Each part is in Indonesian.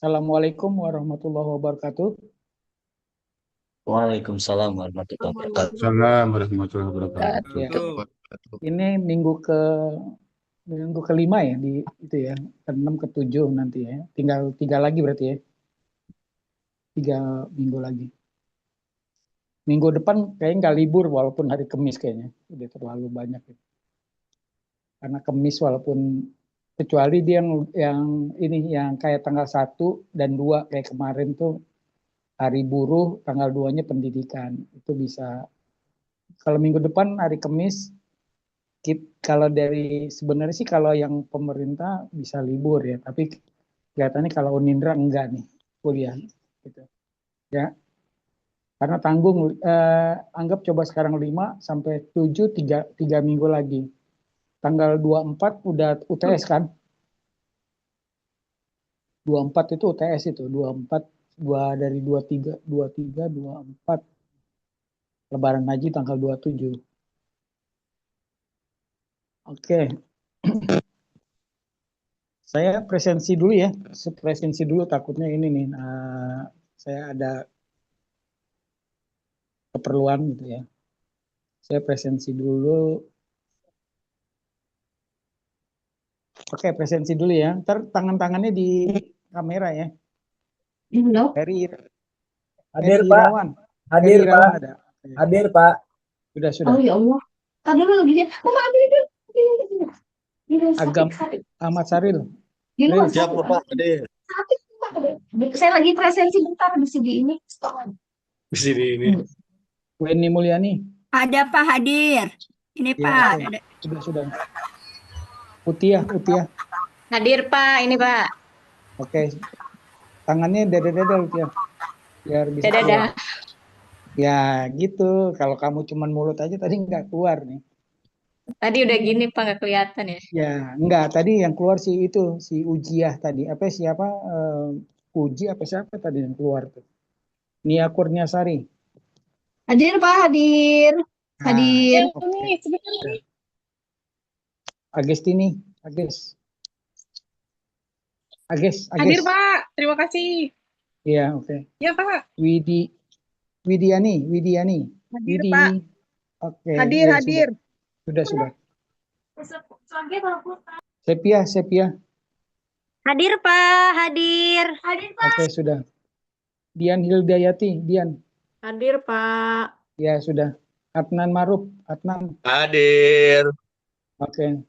Assalamualaikum warahmatullahi wabarakatuh. Waalaikumsalam warahmatullahi wabarakatuh. Salam warahmatullahi Ya, wabarakatuh. ini minggu kelima ya di itu ya, ke-6 ke-7 nanti ya. Tinggal tiga lagi berarti ya, 3 minggu lagi. Minggu depan kayaknya nggak libur walaupun hari Kamis kayaknya. Udah terlalu banyak ya. Karena Kamis walaupun kecuali dia yang ini yang kayak tanggal 1 dan 2 kayak kemarin tuh hari buruh, tanggal 2-nya pendidikan. Itu bisa. Kalau minggu depan hari Kamis kalau dari sebenarnya sih kalau yang pemerintah bisa libur ya, tapi kelihatannya kalau Unindra enggak nih kuliah gitu. Ya, karena tanggung anggap coba sekarang 5 sampai 7 tiga minggu lagi. Tanggal 24 udah UTS kan? 24 itu UTS itu, 24 dari 23 24 Lebaran Haji tanggal 27. Oke, saya presensi dulu ya. Presensi dulu takutnya ini nih. Saya ada keperluan gitu ya. Saya presensi dulu. Oke, presensi dulu ya. Ntar tangan-tangannya di kamera ya. Halo. Heri, Hadir Heri Pak, Irawan. Heri hadir Pak, Irawan ada. Oke. hadir Pak. Sudah. Oh ya Allah. Tadi dulu lagi dia. Mama ambil itu. Ini sakit Agam sakit. Ahmad Saril. Di luar Ril. Siap sakit. Bapak, hadir. Sakit. Saya lagi presensi bentar di sini ini. Stop. Di sini ini. Weni Mulyani. Ada Pak hadir. Ini Ya, Pak. oke. Sudah. Utiah. Hadir Pak, ini Pak. Oke. Tangannya dada-dada Utiah. Biar bisa keluar. Dadah. Ya, gitu. Kalau kamu cuman mulut aja tadi nggak keluar nih. Tadi udah gini Pak, nggak kelihatan ya. Ya, enggak. Tadi yang keluar si Ujiah tadi. Siapa? Uji apa siapa tadi yang keluar tuh? Nia Kurniasari. Hadir Pak, hadir. Nah, Hadir. oke. Agestini. Hadir Pak, terima kasih. Iya, oke. Ya Pak, Widiani. hadir Pak. Oke. Hadir, iya, hadir. Sudah. Sepia. Hadir Pak, hadir. Oke, sudah. Dian Hildayati. Hadir Pak. Ya, sudah. Adnan Maruf. Hadir. Oke.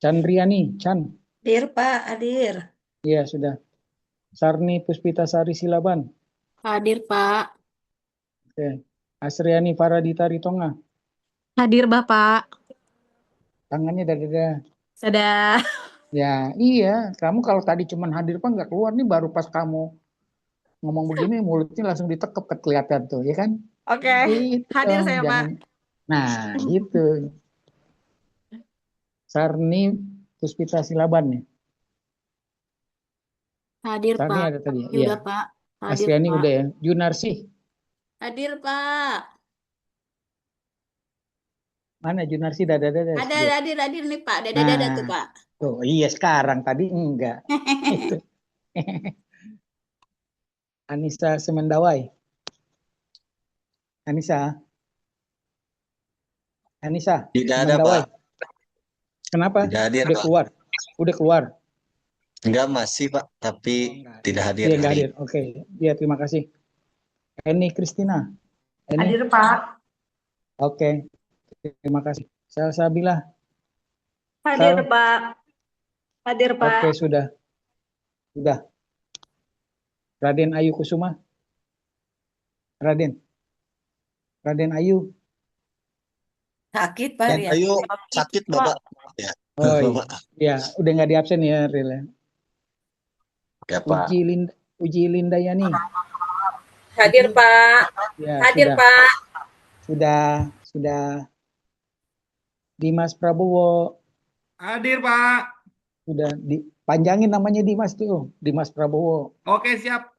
Chandriani. Hadir Pak, hadir. Iya, sudah. Sarni Puspitasari Silaban. Hadir Pak. Oke. Asriani Faradita Ritonga. Hadir Bapak. Tangannya dada. Sudah. Ya, iya. Kamu kalau tadi cuman hadir Pak nggak keluar nih, baru pas kamu ngomong begini mulutnya langsung ditekep kelihatan tuh, ya kan? Oke, Gitu hadir dong, saya Pak. jangan. Nah, gitu. Sarni Puspita Silaban nih. Hadir Sarni Pak. ada tadi ya? Udah Iya. Pak. Hadir Asriani Pak. udah ya. Junarsi. Hadir Pak. Mana Junarsi dada-dada. Ada Dia. hadir nih Pak. Dada-dada tuh Nah, Pak. tuh iya sekarang tadi enggak. Itu. Anissa Semendawai. Anissa Tidak ada Semendawai. Pak, Kenapa? tidak hadir Udah Pak. keluar. Enggak masih Pak, tapi tidak hadir Dia nggak hari hadir. Oke. Dia terima kasih. Eni Kristina. Hadir Pak. Oke. Terima kasih. Salsabila. Hadir Pak. Hadir Pak. Oke, sudah. Raden Ayu Kusuma. Raden Ayu. Sakit Pak Dan ya. ayo sakit Bapak. Ya. Oh Bapak. iya. Ya, udah nggak di absen ya, Ril. Ya Pak. Uji Lindayani. Hadir Pak. Ya, Hadir sudah. Pak. Sudah. Dimas Prabowo. Hadir Pak. Sudah dipanjangin namanya Dimas tuh. Dimas Prabowo. Oke, siap.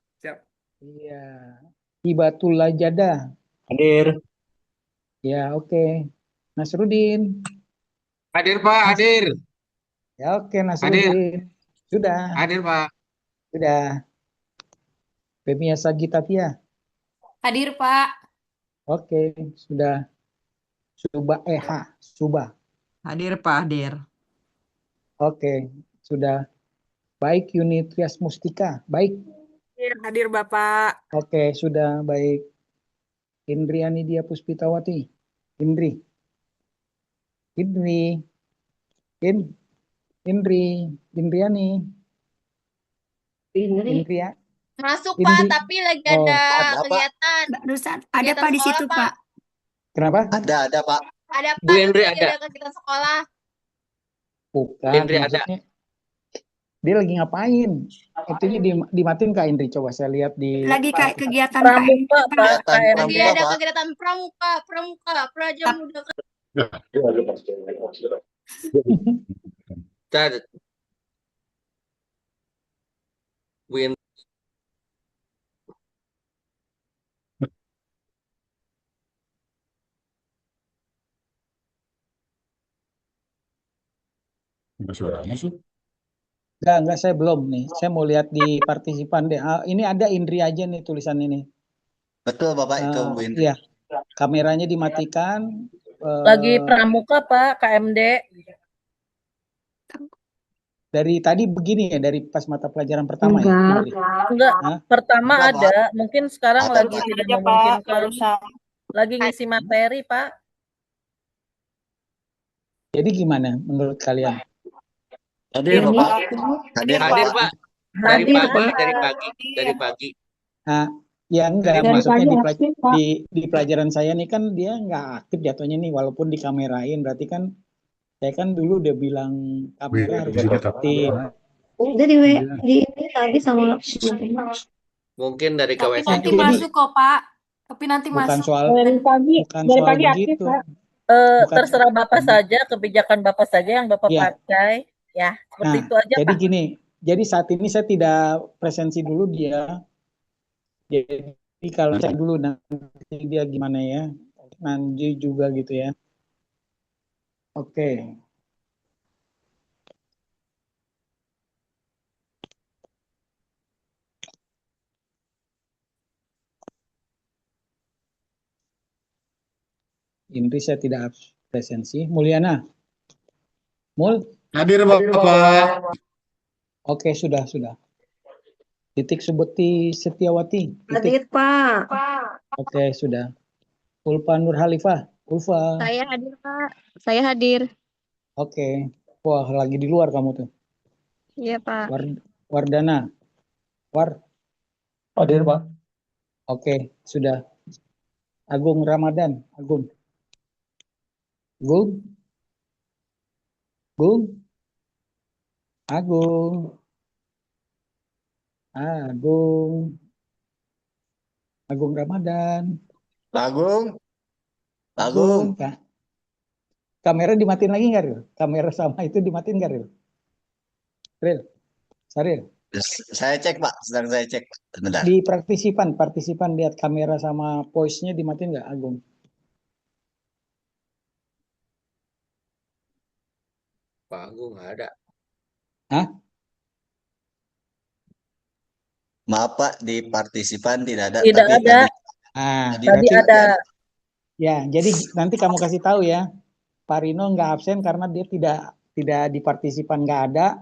Iya. Hibatullah Jada. Hadir. Ya, oke. Nasrudin. Hadir Pak, hadir. Ya, oke, Nasrudin. Sudah. Hadir Pak. Sudah. Femia Sagitatia. Hadir, Pak. Oke, sudah. Suba Suba. Hadir Pak, hadir. Oke, sudah. Baik, Yuni Trias Mustika. Baik. Hadir Bapak. Oke, sudah baik. Indriani Dia Puspitawati. Indri. Indriani. Indria. Masuk, Pak, tapi lagi ada Ada, Pak. kegiatan. Barusan ada Pak di situ Pak. Kenapa? Ada, Pak. Ada, Bu Indri ada. kegiatan sekolah. Bukan, Indri ada. maksudnya dia lagi ngapain? Itunya dimatiin Kak Indri. Coba saya lihat di Lagi kayak kegiatan Pramuka Pak. Kegiatan KMD. Lagi pramuka, ada Pak. kegiatan pramuka, prajamuda. Tad. Bu Indri. Enggak, saya belum nih. Saya mau lihat di partisipan deh. Ini ada Indri aja nih tulisan ini. Betul, Bapak, itu Bu Indri. Iya. Kameranya dimatikan. Lagi pramuka Pak, KMD. Dari tadi begini ya, dari pas mata pelajaran pertama ya, Indri? Enggak, Hah? pertama Enggak, Pak. ada, mungkin sekarang Ada, lagi Pak. tidak memungkinkan. Lagi ngisi materi Pak. Jadi gimana menurut kalian? Hadir, Bapak. Hadir, Hadir, Pak. Pak. Dari Hadir, pagi, Pak. dari pagi. Nah, ya enggak, Dari maksudnya di pelajaran saya nih kan dia nggak aktif jatuhnya nih, walaupun dikamerain. Berarti kan saya kan dulu udah bilang kamera harus aktif. Jadi di ini tadi sama Mungkin dari Tapi KWS nanti juga. masuk kok, Pak. Tapi nanti Bukan masuk. soal dari pagi aktif begitu. Pak. Bukan. Terserah Bapak saja, kebijakan Bapak saja yang Bapak Iya. pakai. Ya, seperti Nah, itu aja jadi Pak. gini, jadi saat ini saya tidak presensi dulu dia. Jadi kalau saya dulu nanti dia gimana ya, nanti juga gitu ya. Oke. Indri saya tidak presensi. Mulyana. Hadir Bapak. Oke, sudah. Titik Subeti Setiawati. Hadir Pak. Oke, sudah. Ulfa Nur Halifah. Ulfa. Saya hadir, Pak. Saya hadir. Oke. Wah, lagi di luar kamu tuh. Iya, Pak. Wardana. Hadir, Pak. Oke, sudah. Agung Ramadan. Agung. Agung Ramadan. Agung. Kak. Kamera dimatiin lagi nggak, Ril? Kamera sama itu dimatiin nggak, Ril? Saril. Saya cek, Pak. Sedang saya cek. Bentar. Di partisipan lihat kamera sama voice-nya dimatiin nggak, Agung? Pak Agung nggak ada. Hah? Maaf, Pak. Di partisipan tidak ada. Tidak tapi ada. Tadi Tadi ada. Ya, jadi nanti kamu kasih tahu ya. Pak Rino nggak absen karena dia tidak di partisipan, nggak ada.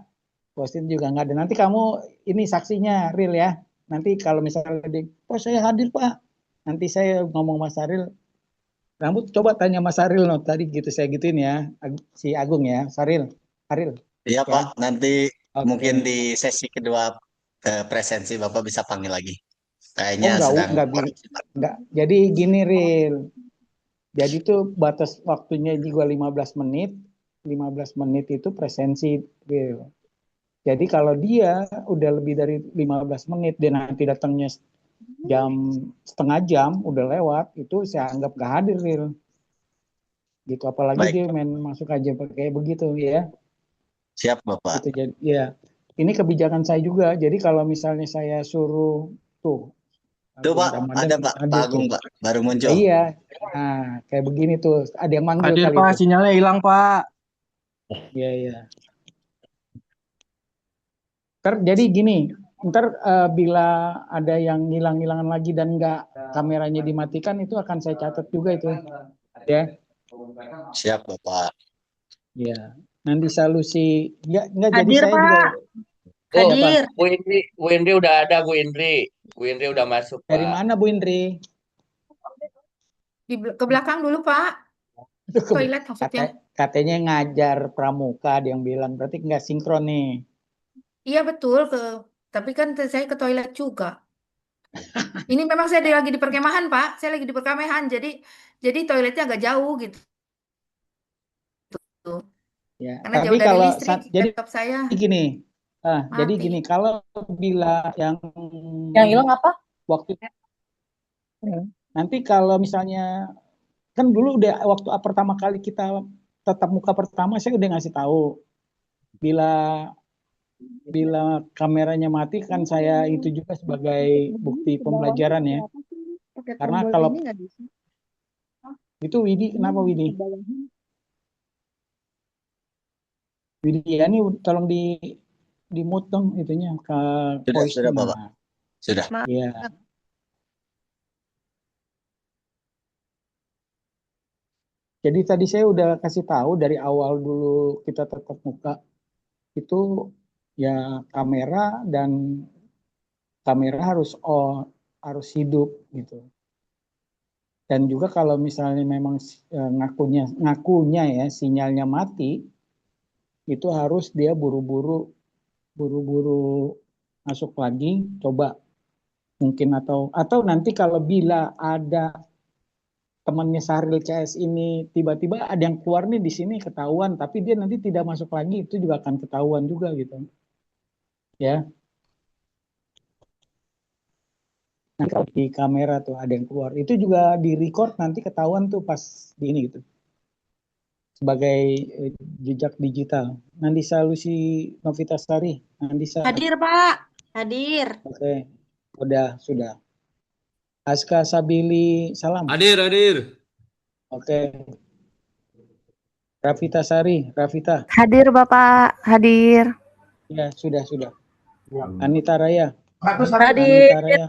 Postin juga nggak ada. Nanti kamu ini saksinya, Ril ya. Nanti kalau misalnya saya hadir Pak. Nanti saya ngomong Mas Saril. Kamu coba tanya Mas Saril no. Tadi gitu saya gituin ya. Si Agung ya. Saril. Iya, Pak. Nanti Oke. mungkin di sesi kedua presensi Bapak bisa panggil lagi. Kayaknya sedang enggak. Jadi gini, Ril. Jadi tuh batas waktunya juga 15 menit. 15 menit itu presensi, Ril. Jadi kalau dia udah lebih dari 15 menit, dia nanti datangnya setengah jam, udah lewat, itu saya anggap gak hadir, Ril. Gitu, apalagi Baik. dia main masuk aja kayak begitu ya. Siap, Bapak. Gitu, jadi, ya. Ini kebijakan saya juga, jadi kalau misalnya saya suruh, tuh Pak, Ramadan ada Pak, Pak Agung, Pak, baru muncul. Iya, nah kayak begini tuh, ada yang manggil Hadir kali Pak, itu. sinyalnya hilang Pak. Iya. Jadi gini, ntar bila ada yang hilang-hilangan lagi dan nggak kameranya dimatikan, itu akan saya catat juga itu. Ya, Siap, Bapak. ya. Nanti solusi, nggak jadi Hadir, saya juga. Pak. Oh, Hadir. Bu Indri udah ada, Bu Indri. Bu Indri udah masuk, Dari Pak. mana Bu Indri? Ke belakang dulu, Pak. Toilet maksudnya. Katanya ngajar pramuka, dia yang bilang. Berarti nggak sinkron nih. Iya betul, tapi kan saya ke toilet juga. Ini memang saya lagi di perkemahan, Pak. Saya lagi di perkemahan, jadi toiletnya agak jauh gitu. Ya, Karena tapi jauh dari kalau listrik, jadi laptop saya gini, jadi mati. gini, kalau bila yang Yang hilang apa? waktu nanti kalau misalnya kan dulu udah waktu pertama kali kita tatap muka pertama, saya udah ngasih tahu bila kameranya mati kan saya itu juga sebagai bukti pembelajaran ya. Karena kalau itu Widi, kenapa Widi? Widi ya, ini tolong di mute dong itunya ke voice. Sudah, Bapak. Sudah. Iya. Jadi tadi saya udah kasih tahu dari awal dulu kita tatap muka itu ya kamera harus on, harus hidup gitu. Dan juga kalau misalnya memang ngakunya ya sinyalnya mati, itu harus dia buru-buru masuk lagi, coba mungkin atau nanti kalau bila ada temannya Sahril CS ini tiba-tiba ada yang keluar nih di sini ketahuan, tapi dia nanti tidak masuk lagi, itu juga akan ketahuan juga gitu. Ya. Nah, kalau di kamera tuh ada yang keluar, itu juga di record nanti ketahuan tuh pas di ini gitu. Sebagai jejak digital. Nandisa Lucy Novitasari, Nandisa. Hadir, Pak. Hadir. Oke. Sudah. Aska Sabili Salam. Hadir. Oke. Rafita Sari, Rafita. Hadir Bapak, hadir. Ya, sudah. Anita Raya. Hadir. Anita Raya.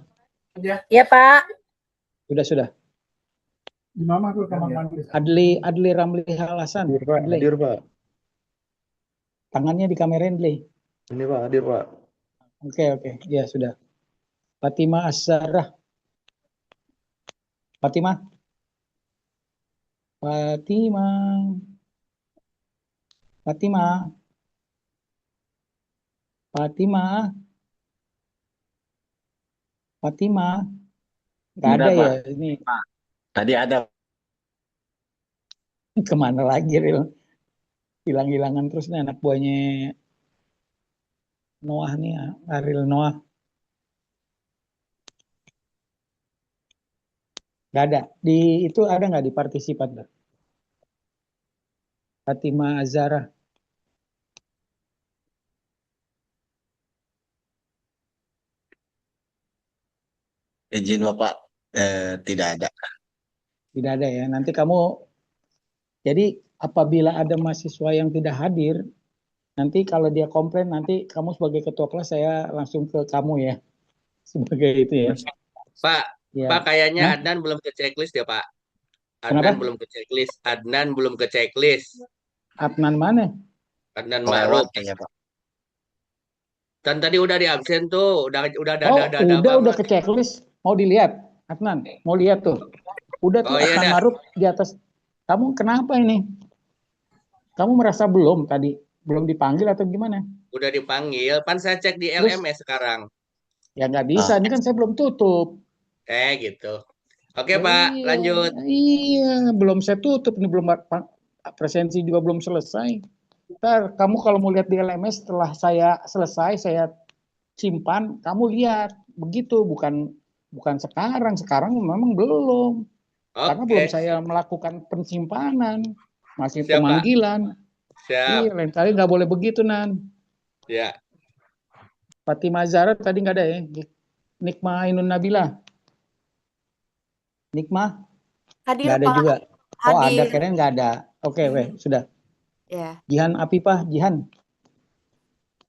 Ya, Pak. Sudah. Adli Ramli Halasan. Hadir, Pak. Tangannya dikamerain, Dli. Ini, Pak, hadir, Pak. Oke. Ya, sudah. Fatima Azhara. Fatima. Nggak ada Udah, ya Pak. ini. Tadi ada. Kemana lagi, Ril? Hilang-hilangan terus nih anak buahnya Noah nih, Ariel Noah. Nggak ada. Itu ada nggak di partisipan? Fatima Azhara. Izin Bapak, tidak ada. Tidak ada ya. Nanti jadi apabila ada mahasiswa yang tidak hadir, nanti kalau dia komplain, nanti kamu sebagai ketua kelas saya langsung ke kamu ya. Sebagai itu ya. Pak, Ya. Pak kayaknya Hah? Adnan belum ke checklist ya, Pak. Kenapa? Adnan belum ke checklist. Adnan mana? Adnan Lewat Ma'ruf. kayaknya, Pak. Kan tadi udah di absen tuh, udah Udah ke checklist. Mau dilihat, Adnan? Mau lihat tuh. Udah tuh Oh, iya Adnan dah. Maruf di atas. Kamu kenapa ini? Kamu merasa belum tadi? Belum dipanggil atau gimana? Udah dipanggil, pan saya cek di Terus? LMS sekarang. Ya nggak bisa, ini kan saya belum tutup. Gitu. Oke, Pak, lanjut. Iya, belum saya tutup. Ini belum presensi juga belum selesai. Ntar kamu kalau mau lihat di LMS setelah saya selesai, saya simpan, kamu lihat. Begitu, bukan sekarang. Sekarang memang belum. Karena belum Oke, saya melakukan pensimpanan. Masih Siap, Pak. pemanggilan. siap. Iya, lain kali nggak boleh begitu, Nan. Ya. Fatima Zahra tadi nggak ada ya? Nikma Ainun Nabila. Nikma? Hadir Nggak ada Pak. juga. Oh, ada, Hadir. keren nggak ada. Oke, sudah. Ya. Jihan Apipah, Jihan.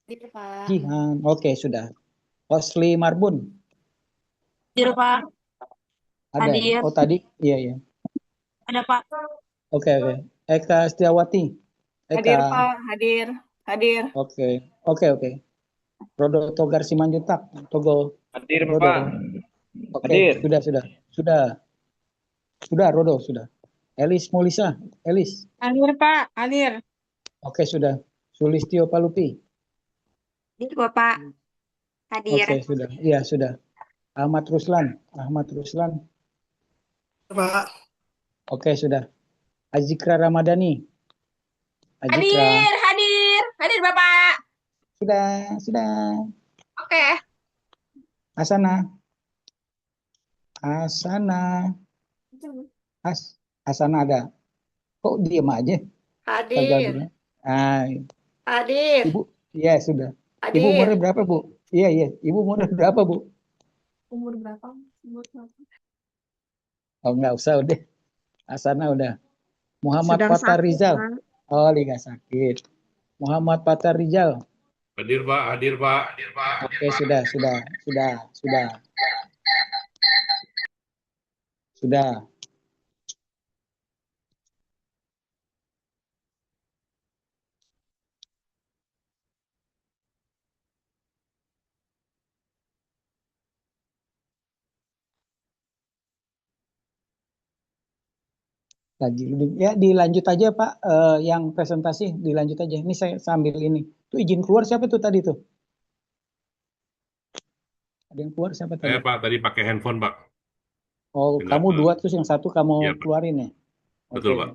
Hadir Pak. Jihan, oke sudah. Osli Marbun. Hadir, Pak. Ada. Hadir. Oh tadi, iya. Ada, Pak. Oke. Eka Setiawati. Hadir, Eka. Pak. Hadir. Hadir. Oke. Rodo Togar Simanjuntak. Togo. Hadir, Rodo. Pak. Oke, Hadir. sudah, Rodo, sudah. Elis Mulisa, Elis. Hadir, Pak. Hadir. Oke, sudah. Sulistyo Palupi. Hadir, Bapak. Hadir. Oke, sudah. Iya, sudah. Ahmad Ruslan. Pak. Oke, sudah. Azikra Ramadhani. Azikra. Hadir, Bapak. Sudah. Oke. Asana. Asana ada. Kok diam aja? Kagak Hadir. bilang. Ah, Hadir. Ibu, iya sudah. Ibu Hadir. umurnya berapa, Bu? Iya. Ibu umurnya berapa, Bu? Umur berapa? Oh, nggak usah udah. Asana udah. Muhammad Sedang Fatar sakit, Rizal. Pak. Oh, nggak sakit. Muhammad Fatar Rizal. Hadir, Pak. Oke, sudah. Lagi. Ya, dilanjut aja, Pak. Yang presentasi dilanjut aja. Ini saya sambil ini. Tuh izin keluar siapa tuh tadi tuh? Ada yang keluar siapa tadi? Saya, Pak, tadi pakai handphone, Pak. Oh, Pindah kamu ke- dua terus yang satu kamu Iya, Pak. keluarin ya? Betul, Oke. Pak.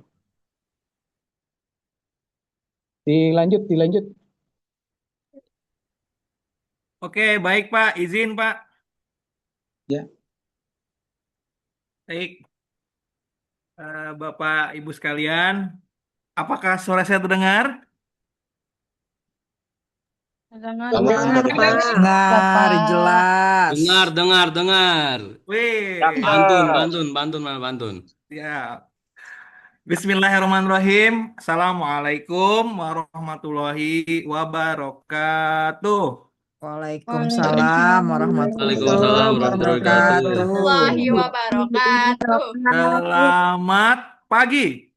Dilanjut. Oke, baik Pak. Izin Pak. Ya. Baik. Bapak, Ibu sekalian, apakah suara saya terdengar? Dengar, Pak. Dengar, jelas. Dengar. Wih, Bantun. ya. Bismillahirrahmanirrahim. Assalamualaikum warahmatullahi wabarakatuh. Waalaikumsalam warahmatullahi Waalaikumsalam warahmatullahi Warahmatullahi wabarakatuh. Selamat pagi.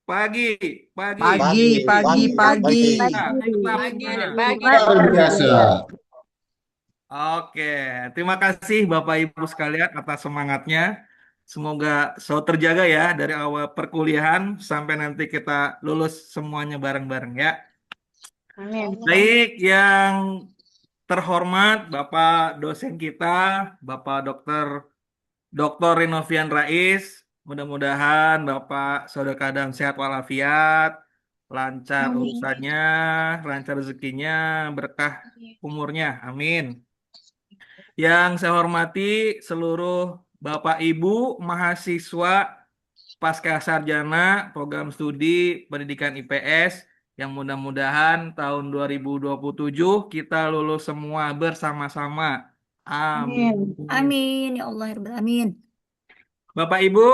Pagi. Luar biasa. Oke, terima kasih Bapak Ibu sekalian atas semangatnya. Semoga selalu terjaga ya dari awal perkuliahan sampai nanti kita lulus semuanya bareng-bareng ya. Amin. Baik, yang terhormat Bapak dosen kita, Bapak Dr. Rinovian Rais. Mudah-mudahan Bapak Saudara Kadam sehat walafiat, lancar Amin. urusannya, lancar rezekinya, berkah umurnya. Amin. Yang saya hormati seluruh Bapak Ibu mahasiswa pasca sarjana program studi pendidikan IPS yang mudah-mudahan tahun 2027 kita lulus semua bersama-sama. Amin. Amin ya Allah ya Rabbal Alamin. Bapak Ibu,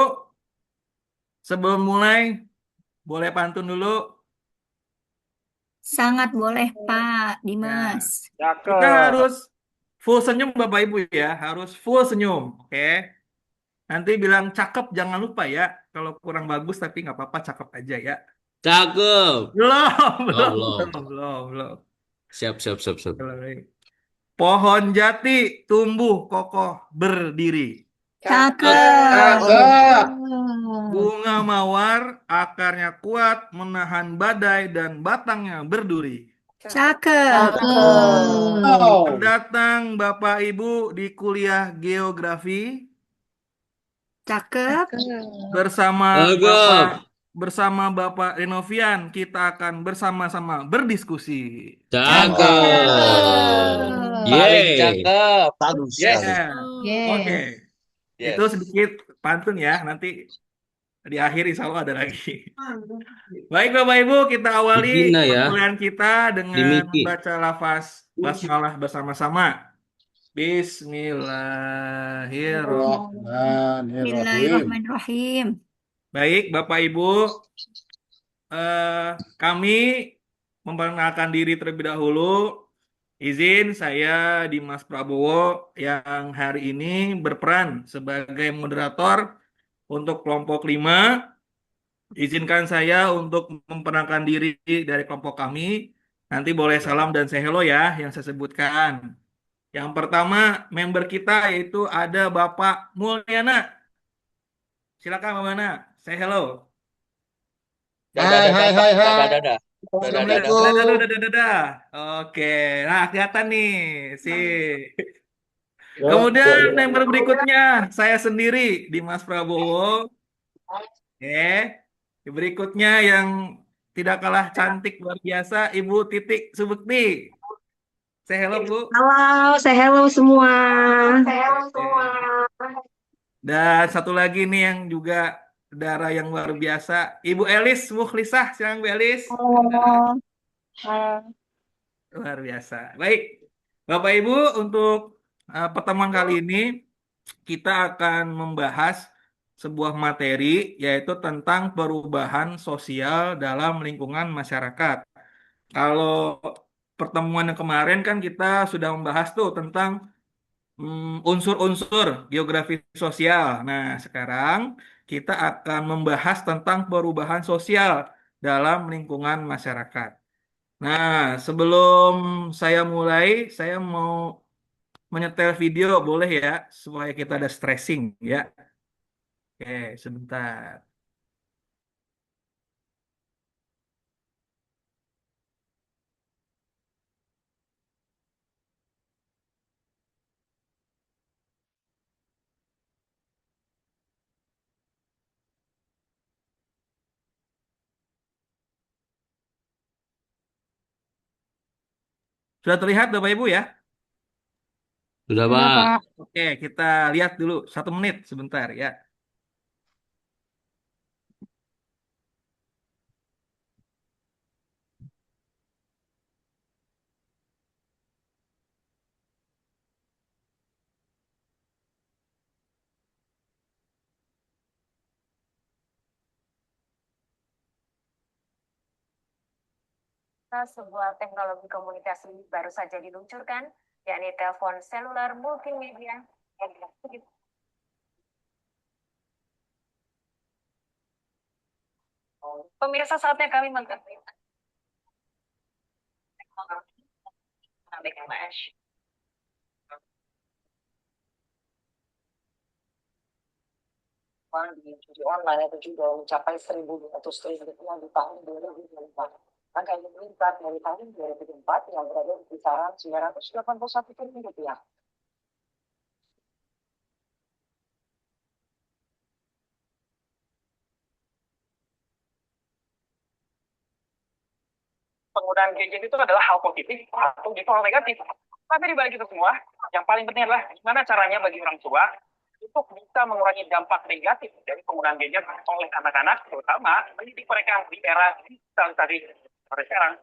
sebelum mulai boleh pantun dulu. Sangat boleh Pak Dimas. Kita harus full senyum Bapak Ibu ya, harus full senyum, oke? Nanti bilang cakep jangan lupa ya, kalau kurang bagus tapi nggak apa-apa cakep aja ya. Cakep. Belum. Siap. Pohon jati tumbuh kokoh berdiri. Cakep. Bunga mawar akarnya kuat menahan badai dan batangnya berduri. Cakep. Datang Bapak Ibu di kuliah geografi Cakep. bersama Bapak Rinovian kita akan bersama-sama berdiskusi. Cakep. Paling cakep. Bagus Yes. sekali. Oke. Yes. Itu sedikit pantun ya, nanti di akhir insya Allah ada lagi. Baik Bapak Ibu, kita awali Dibina ya. perkuliahan kita dengan Dimiki. baca lafaz basmalah bersama-sama. Bismillahirrahmanirrahim. Bismillahirrahmanirrahim. Baik Bapak Ibu, kami memperkenalkan diri terlebih dahulu. Izin saya Dimas Prabowo yang hari ini berperan sebagai moderator untuk kelompok 5. Izinkan saya untuk memperkenalkan diri dari kelompok kami. Nanti boleh salam dan say hello ya yang saya sebutkan. Yang pertama member kita yaitu ada Bapak Mulyana. Silakan Bapak Mulyana, say hello. Dadah, dadah, Pak. Dadah, dadah. Assalamualaikum. Dadah, dadah, dadah. Oke, nah kelihatan nih si. Kemudian member berikutnya saya sendiri Dimas Prabowo. Berikutnya yang tidak kalah cantik luar biasa Ibu Titik Subekti. Say hello Bu. Halo, saya hello semua. Dan satu lagi nih yang juga darah yang luar biasa Ibu Elis Mukhlisah. Silakan Bu Elis. Luar biasa. Baik, Bapak Ibu, untuk pertemuan kali ini kita akan membahas sebuah materi yaitu tentang perubahan sosial dalam lingkungan masyarakat. Kalau pertemuan yang kemarin kan kita sudah membahas tuh tentang unsur-unsur geografi sosial. Nah, sekarang kita akan membahas tentang perubahan sosial dalam lingkungan masyarakat. Nah, sebelum saya mulai, saya mau menyetel video, boleh ya, supaya kita ada stressing ya. Oke, sebentar. Sudah terlihat Bapak Ibu ya? Sudah, Pak. Oke, kita lihat dulu 1 menit sebentar ya. Sebuah teknologi komunikasi baru saja diluncurkan, yakni telepon seluler multimedia. Pemirsa, saatnya kami mengkaji di judi online itu juga mencapai 1.200 triliun di tahun 2024. Angka ini meningkat dari tahun 2004 yang berada di kisaran 981 triliun rupiah. Penggunaan gadget itu adalah hal positif atau justru hal negatif. Tapi di balik itu semua, yang paling penting adalah gimana caranya bagi orang tua untuk bisa mengurangi dampak negatif dari penggunaan gadget oleh anak-anak, terutama mendidik mereka di era digitalisasi seperti sekarang.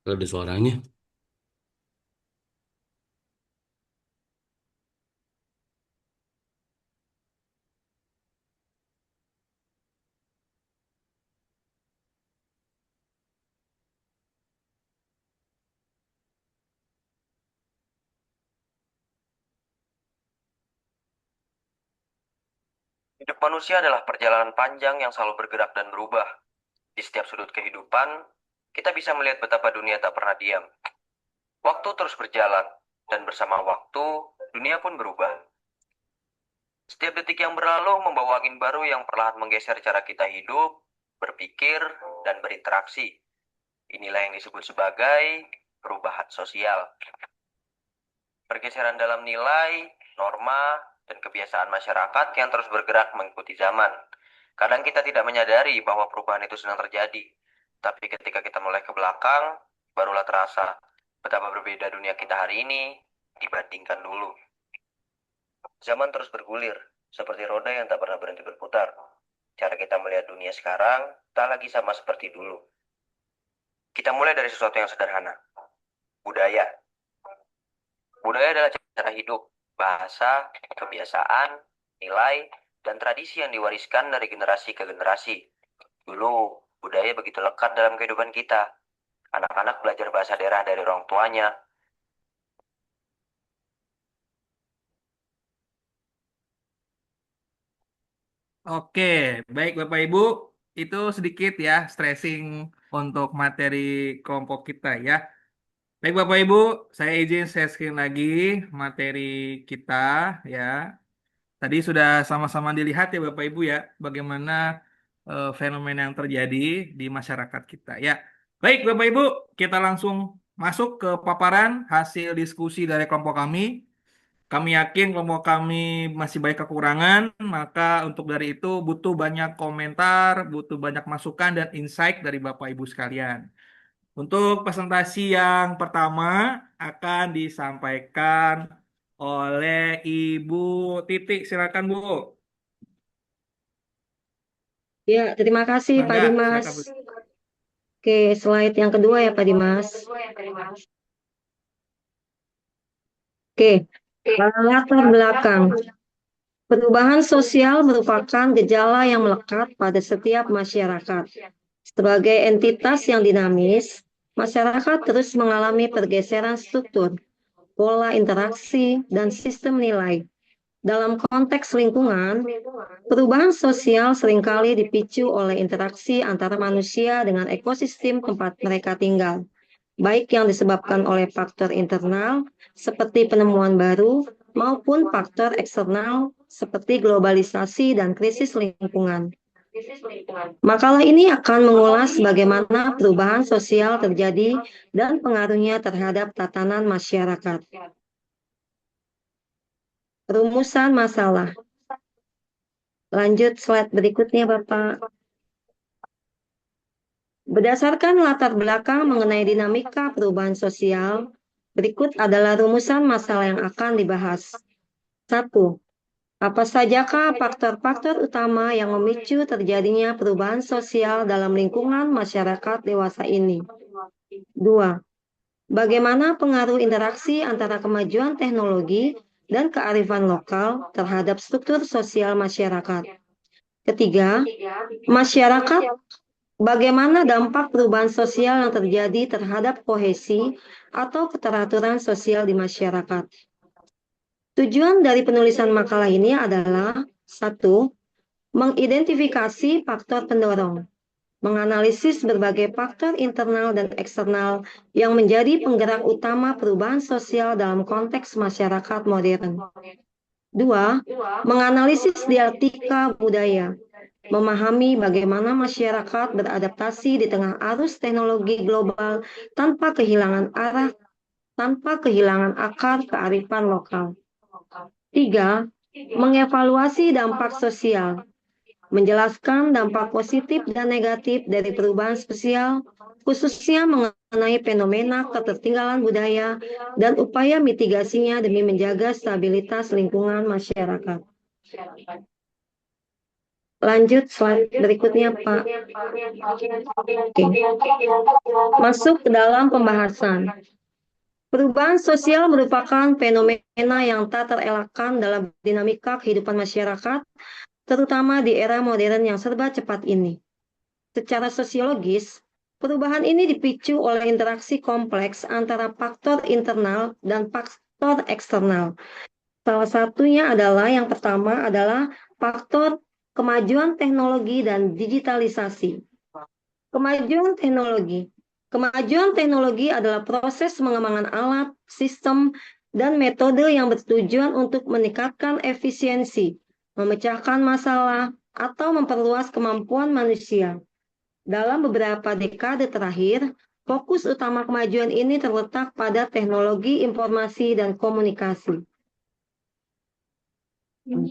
Ada suaranya. Hidup manusia adalah perjalanan panjang yang selalu bergerak dan berubah. Di setiap sudut kehidupan, kita bisa melihat betapa dunia tak pernah diam. Waktu terus berjalan, dan bersama waktu, dunia pun berubah. Setiap detik yang berlalu membawa angin baru yang perlahan menggeser cara kita hidup, berpikir, dan berinteraksi. Inilah yang disebut sebagai perubahan sosial. Pergeseran dalam nilai, norma, dan kebiasaan masyarakat yang terus bergerak mengikuti zaman. Kadang kita tidak menyadari bahwa perubahan itu sedang terjadi. Tapi ketika kita mulai ke belakang, barulah terasa betapa berbeda dunia kita hari ini dibandingkan dulu. Zaman terus bergulir, seperti roda yang tak pernah berhenti berputar. Cara kita melihat dunia sekarang tak lagi sama seperti dulu. Kita mulai dari sesuatu yang sederhana. Budaya. Budaya adalah cara hidup, bahasa, kebiasaan, nilai, dan tradisi yang diwariskan dari generasi ke generasi. Dulu, budaya begitu lekat dalam kehidupan kita. Anak-anak belajar bahasa daerah dari orang tuanya. Oke, baik Bapak Ibu, itu sedikit ya stressing untuk materi kelompok kita ya. Baik Bapak Ibu, saya izin share screen lagi materi kita ya. Tadi sudah sama-sama dilihat ya Bapak Ibu ya, bagaimana fenomena yang terjadi di masyarakat kita ya. Baik Bapak Ibu, kita langsung masuk ke paparan hasil diskusi dari kelompok kami. Kami yakin kelompok kami masih banyak kekurangan, maka untuk dari itu butuh banyak komentar, butuh banyak masukan dan insight dari Bapak Ibu sekalian. Untuk presentasi yang pertama akan disampaikan oleh Ibu Titik. Silakan Bu. Ya, terima kasih Pak Mangga, Dimas. silakan Bu. Oke, slide yang kedua ya Pak Dimas. Oke, latar belakang. Perubahan sosial merupakan gejala yang melekat pada setiap masyarakat. Sebagai entitas yang dinamis, masyarakat terus mengalami pergeseran struktur, pola interaksi, dan sistem nilai. Dalam konteks lingkungan, perubahan sosial seringkali dipicu oleh interaksi antara manusia dengan ekosistem tempat mereka tinggal, baik yang disebabkan oleh faktor internal seperti penemuan baru maupun faktor eksternal seperti globalisasi dan krisis lingkungan. Makalah ini akan mengulas bagaimana perubahan sosial terjadi dan pengaruhnya terhadap tatanan masyarakat. Rumusan masalah. Lanjut slide berikutnya, Bapak. Berdasarkan latar belakang mengenai dinamika perubahan sosial, berikut adalah rumusan masalah yang akan dibahas. 1. Apa sajakah faktor-faktor utama yang memicu terjadinya perubahan sosial dalam lingkungan masyarakat dewasa ini? 2. Bagaimana pengaruh interaksi antara kemajuan teknologi dan kearifan lokal terhadap struktur sosial masyarakat? 3. Masyarakat, bagaimana dampak perubahan sosial yang terjadi terhadap kohesi atau keteraturan sosial di masyarakat? Tujuan dari penulisan makalah ini adalah 1. Mengidentifikasi faktor pendorong, menganalisis berbagai faktor internal dan eksternal yang menjadi penggerak utama perubahan sosial dalam konteks masyarakat modern. 2. Menganalisis dialektika budaya, memahami bagaimana masyarakat beradaptasi di tengah arus teknologi global tanpa kehilangan arah, tanpa kehilangan akar kearifan lokal. 3. Mengevaluasi dampak sosial, menjelaskan dampak positif dan negatif dari perubahan sosial, khususnya mengenai fenomena ketertinggalan budaya dan upaya mitigasinya demi menjaga stabilitas lingkungan masyarakat. Lanjut slide berikutnya, Pak. Oke. Masuk ke dalam pembahasan. Perubahan sosial merupakan fenomena yang tak terelakkan dalam dinamika kehidupan masyarakat, terutama di era modern yang serba cepat ini. Secara sosiologis, perubahan ini dipicu oleh interaksi kompleks antara faktor internal dan faktor eksternal. Salah satunya adalah, yang pertama adalah faktor kemajuan teknologi dan digitalisasi. Kemajuan teknologi. Kemajuan teknologi adalah proses pengembangan alat, sistem, dan metode yang bertujuan untuk meningkatkan efisiensi, memecahkan masalah, atau memperluas kemampuan manusia. Dalam beberapa dekade terakhir, fokus utama kemajuan ini terletak pada teknologi informasi dan komunikasi.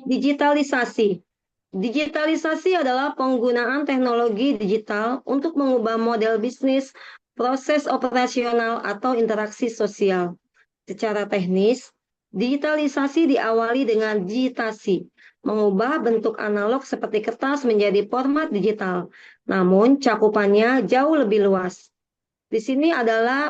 Digitalisasi. Digitalisasi adalah penggunaan teknologi digital untuk mengubah model bisnis, proses operasional, atau interaksi sosial. Secara teknis, digitalisasi diawali dengan digitasi, mengubah bentuk analog seperti kertas menjadi format digital. Namun, cakupannya jauh lebih luas. Di sini adalah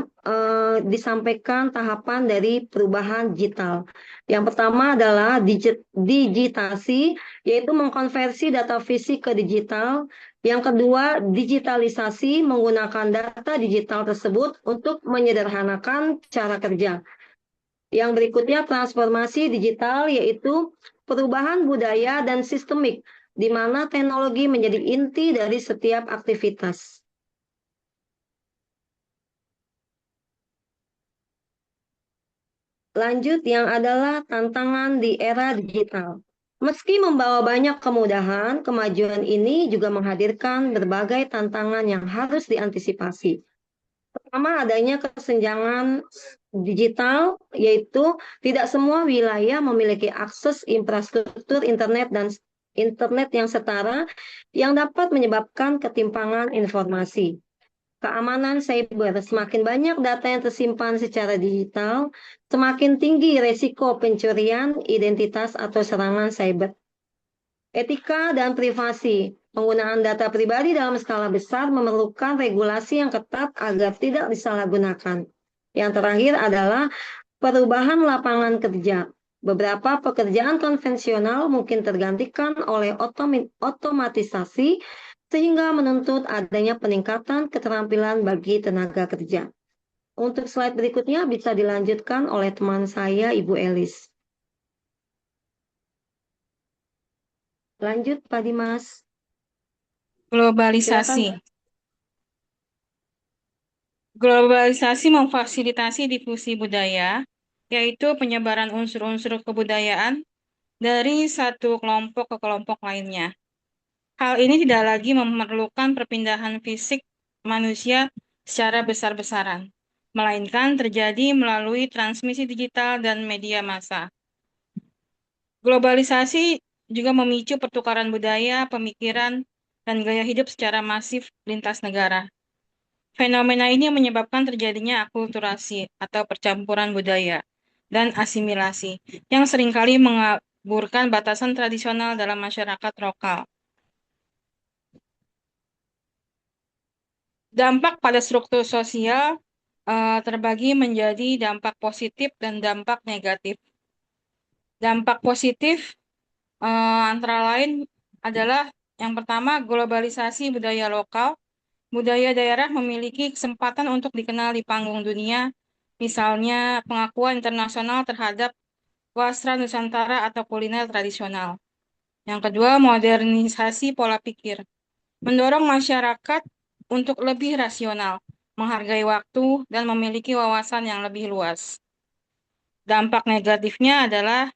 disampaikan tahapan dari perubahan digital. Yang pertama adalah digitasi, yaitu mengkonversi data fisik ke digital. Yang kedua, digitalisasi menggunakan data digital tersebut untuk menyederhanakan cara kerja. Yang berikutnya, transformasi digital, yaitu perubahan budaya dan sistemik, di mana teknologi menjadi inti dari setiap aktivitas. Lanjut yang adalah tantangan di era digital. Meski membawa banyak kemudahan, kemajuan ini juga menghadirkan berbagai tantangan yang harus diantisipasi. Pertama, adanya kesenjangan digital, yaitu tidak semua wilayah memiliki akses infrastruktur internet dan internet yang setara yang dapat menyebabkan ketimpangan informasi. Keamanan cyber, semakin banyak data yang tersimpan secara digital, semakin tinggi resiko pencurian identitas atau serangan cyber. Etika dan privasi, penggunaan data pribadi dalam skala besar memerlukan regulasi yang ketat agar tidak disalahgunakan. Yang terakhir adalah perubahan lapangan kerja. Beberapa pekerjaan konvensional mungkin tergantikan oleh otomatisasi, sehingga menuntut adanya peningkatan keterampilan bagi tenaga kerja. Untuk slide berikutnya bisa dilanjutkan oleh teman saya, Ibu Elis. Lanjut, Pak Dimas. Globalisasi. Silakan. Globalisasi memfasilitasi difusi budaya, yaitu penyebaran unsur-unsur kebudayaan dari satu kelompok ke kelompok lainnya. Hal ini tidak lagi memerlukan perpindahan fisik manusia secara besar-besaran, melainkan terjadi melalui transmisi digital dan media massa. Globalisasi juga memicu pertukaran budaya, pemikiran, dan gaya hidup secara masif lintas negara. Fenomena ini menyebabkan terjadinya akulturasi atau percampuran budaya dan asimilasi yang seringkali mengaburkan batasan tradisional dalam masyarakat lokal. Dampak pada struktur sosial terbagi menjadi dampak positif dan dampak negatif. Dampak positif antara lain adalah yang pertama, globalisasi budaya lokal. Budaya daerah memiliki kesempatan untuk dikenal di panggung dunia, misalnya pengakuan internasional terhadap wastra Nusantara atau kuliner tradisional. Yang kedua, modernisasi pola pikir. Mendorong masyarakat untuk lebih rasional, menghargai waktu, dan memiliki wawasan yang lebih luas. Dampak negatifnya adalah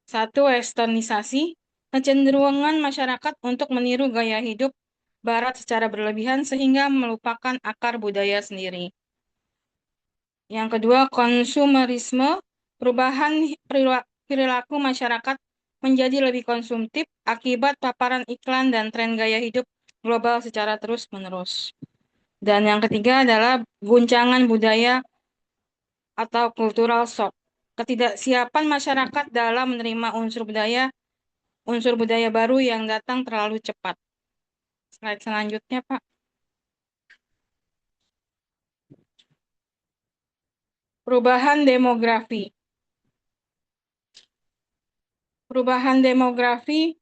satu, westernisasi, kecenderungan masyarakat untuk meniru gaya hidup Barat secara berlebihan sehingga melupakan akar budaya sendiri. Yang kedua, konsumerisme, perubahan perilaku masyarakat menjadi lebih konsumtif akibat paparan iklan dan tren gaya hidup global secara terus-menerus. Dan yang ketiga adalah guncangan budaya atau cultural shock. Ketidaksiapan masyarakat dalam menerima unsur budaya baru yang datang terlalu cepat. Slide selanjutnya, Pak. Perubahan demografi. Perubahan demografi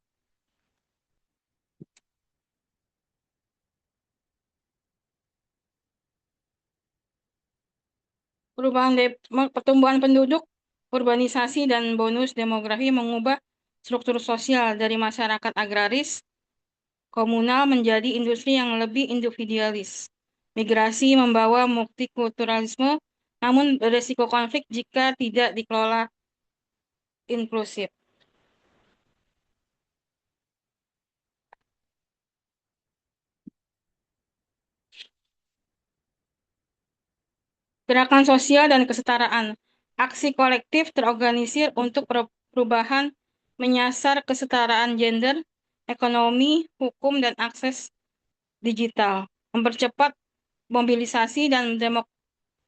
pertumbuhan penduduk, urbanisasi, dan bonus demografi mengubah struktur sosial dari masyarakat agraris, komunal menjadi industri yang lebih individualis. Migrasi membawa multikulturalisme, namun beresiko konflik jika tidak dikelola inklusif. Gerakan sosial dan kesetaraan. Aksi kolektif terorganisir untuk perubahan menyasar kesetaraan gender, ekonomi, hukum, dan akses digital. Mempercepat mobilisasi dan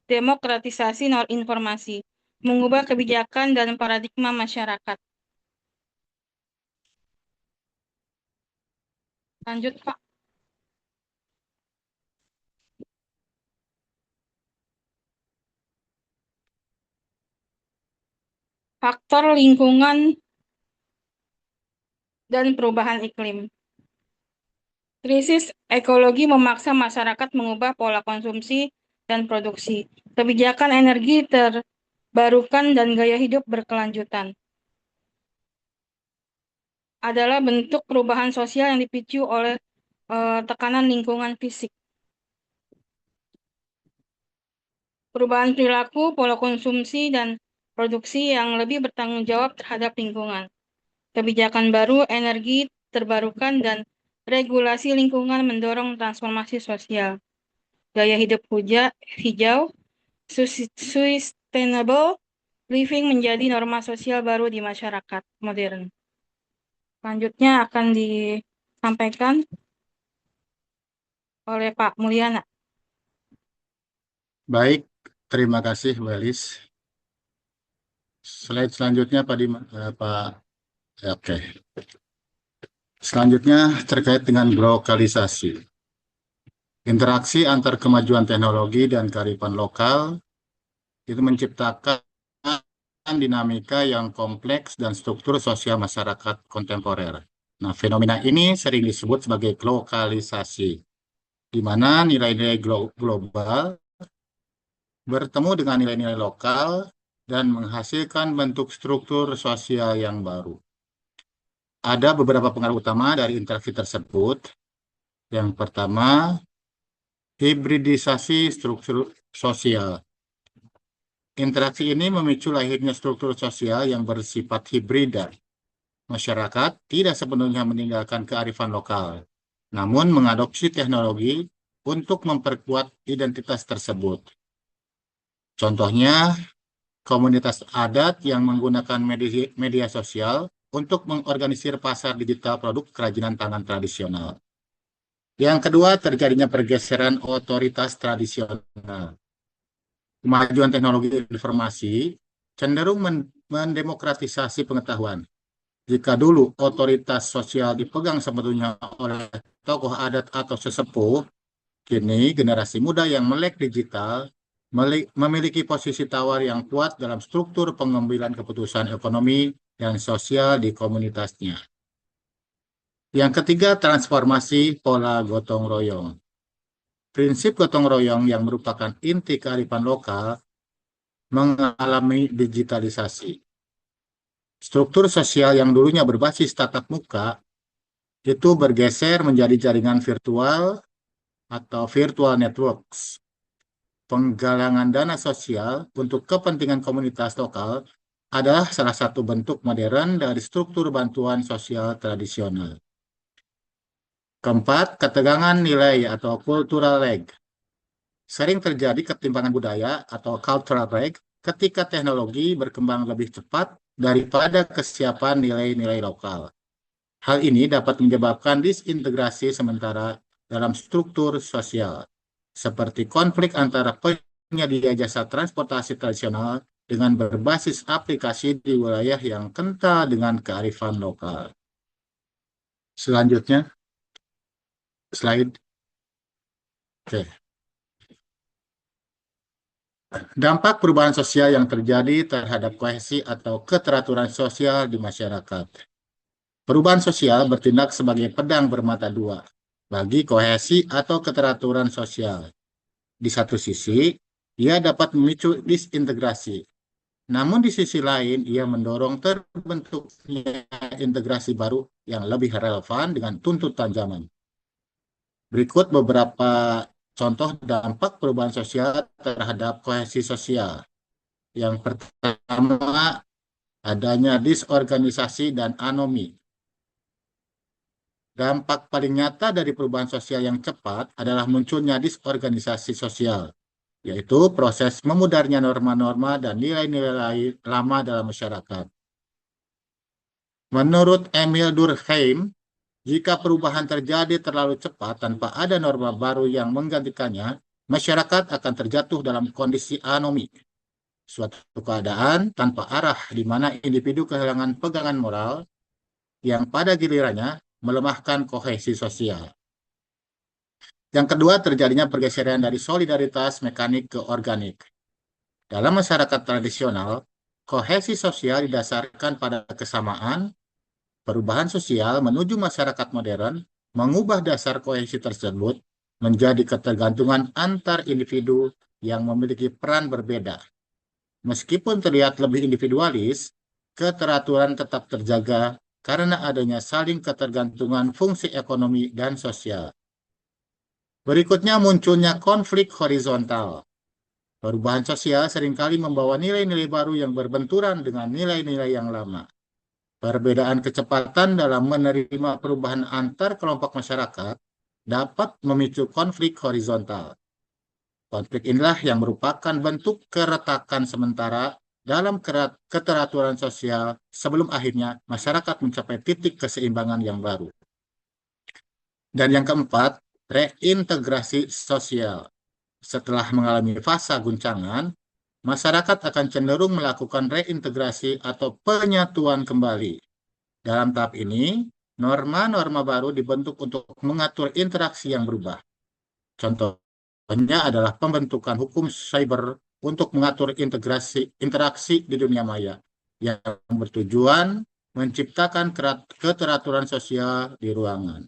demokratisasi informasi. Mengubah kebijakan dan paradigma masyarakat. Lanjut, Pak. Faktor lingkungan dan perubahan iklim. Krisis ekologi memaksa masyarakat mengubah pola konsumsi dan produksi. Kebijakan energi terbarukan dan gaya hidup berkelanjutan adalah bentuk perubahan sosial yang dipicu oleh tekanan lingkungan fisik. Perubahan perilaku, pola konsumsi, dan produksi yang lebih bertanggung jawab terhadap lingkungan. Kebijakan baru, energi terbarukan, dan regulasi lingkungan mendorong transformasi sosial. Gaya hidup hijau, sustainable living menjadi norma sosial baru di masyarakat modern. Selanjutnya akan disampaikan oleh Pak Mulyana. Baik, terima kasih Mbak Elis. Slide selanjutnya Pak. Oke. Selanjutnya terkait dengan lokalisasi. Interaksi antar kemajuan teknologi dan kearifan lokal itu menciptakan dinamika yang kompleks dan struktur sosial masyarakat kontemporer. Nah, fenomena ini sering disebut sebagai lokalisasi, di mana nilai-nilai global bertemu dengan nilai-nilai lokal dan menghasilkan bentuk struktur sosial yang baru. Ada beberapa pengaruh utama dari interaksi tersebut. Yang pertama, hibridisasi struktur sosial. Interaksi ini memicu lahirnya struktur sosial yang bersifat hibrida. Masyarakat tidak sepenuhnya meninggalkan kearifan lokal, namun mengadopsi teknologi untuk memperkuat identitas tersebut. Contohnya, komunitas adat yang menggunakan media sosial untuk mengorganisir pasar digital produk kerajinan tangan tradisional. Yang kedua, terjadinya pergeseran otoritas tradisional. Kemajuan teknologi informasi cenderung mendemokratisasi pengetahuan. Jika dulu otoritas sosial dipegang sepenuhnya oleh tokoh adat atau sesepuh, kini generasi muda yang melek digital memiliki posisi tawar yang kuat dalam struktur pengambilan keputusan ekonomi dan sosial di komunitasnya. Yang ketiga, transformasi pola gotong royong. Prinsip gotong royong yang merupakan inti kearifan lokal mengalami digitalisasi. Struktur sosial yang dulunya berbasis tatap muka itu bergeser menjadi jaringan virtual atau virtual networks. Penggalangan dana sosial untuk kepentingan komunitas lokal adalah salah satu bentuk modern dari struktur bantuan sosial tradisional. Keempat, ketegangan nilai atau cultural lag. Sering terjadi ketimpangan budaya atau cultural lag ketika teknologi berkembang lebih cepat daripada kesiapan nilai-nilai lokal. Hal ini dapat menyebabkan disintegrasi sementara dalam struktur sosial, seperti konflik antara penyedia jasa transportasi tradisional dengan berbasis aplikasi di wilayah yang kental dengan kearifan lokal. Selanjutnya, slide. Oke. Dampak perubahan sosial yang terjadi terhadap kohesi atau keteraturan sosial di masyarakat. Perubahan sosial bertindak sebagai pedang bermata dua bagi kohesi atau keteraturan sosial. Di satu sisi, ia dapat memicu disintegrasi. Namun di sisi lain, ia mendorong terbentuknya integrasi baru yang lebih relevan dengan tuntutan zaman. Berikut beberapa contoh dampak perubahan sosial terhadap kohesi sosial. Yang pertama, adanya disorganisasi dan anomi. Dampak paling nyata dari perubahan sosial yang cepat adalah munculnya disorganisasi sosial. yaitu proses memudarnya norma-norma dan nilai-nilai lama dalam masyarakat. Menurut Emil Durkheim, jika perubahan terjadi terlalu cepat tanpa ada norma baru yang menggantikannya, masyarakat akan terjatuh dalam kondisi anomik, suatu keadaan tanpa arah di mana individu kehilangan pegangan moral yang pada gilirannya melemahkan kohesi sosial. Yang kedua, terjadinya pergeseran dari solidaritas mekanik ke organik. Dalam masyarakat tradisional, kohesi sosial didasarkan pada kesamaan. Perubahan sosial menuju masyarakat modern mengubah dasar kohesi tersebut menjadi ketergantungan antar individu yang memiliki peran berbeda. Meskipun terlihat lebih individualis, keteraturan tetap terjaga karena adanya saling ketergantungan fungsi ekonomi dan sosial. Berikutnya munculnya konflik horizontal. Perubahan sosial seringkali membawa nilai-nilai baru yang berbenturan dengan nilai-nilai yang lama. Perbedaan kecepatan dalam menerima perubahan antar kelompok masyarakat dapat memicu konflik horizontal. Konflik inilah yang merupakan bentuk keretakan sementara dalam keteraturan sosial sebelum akhirnya masyarakat mencapai titik keseimbangan yang baru. Dan yang keempat, reintegrasi sosial. Setelah mengalami fase guncangan, masyarakat akan cenderung melakukan reintegrasi atau penyatuan kembali. Dalam tahap ini, norma-norma baru dibentuk untuk mengatur interaksi yang berubah. Contohnya adalah pembentukan hukum cyber untuk mengatur interaksi di dunia maya yang bertujuan menciptakan keteraturan sosial di ruangan.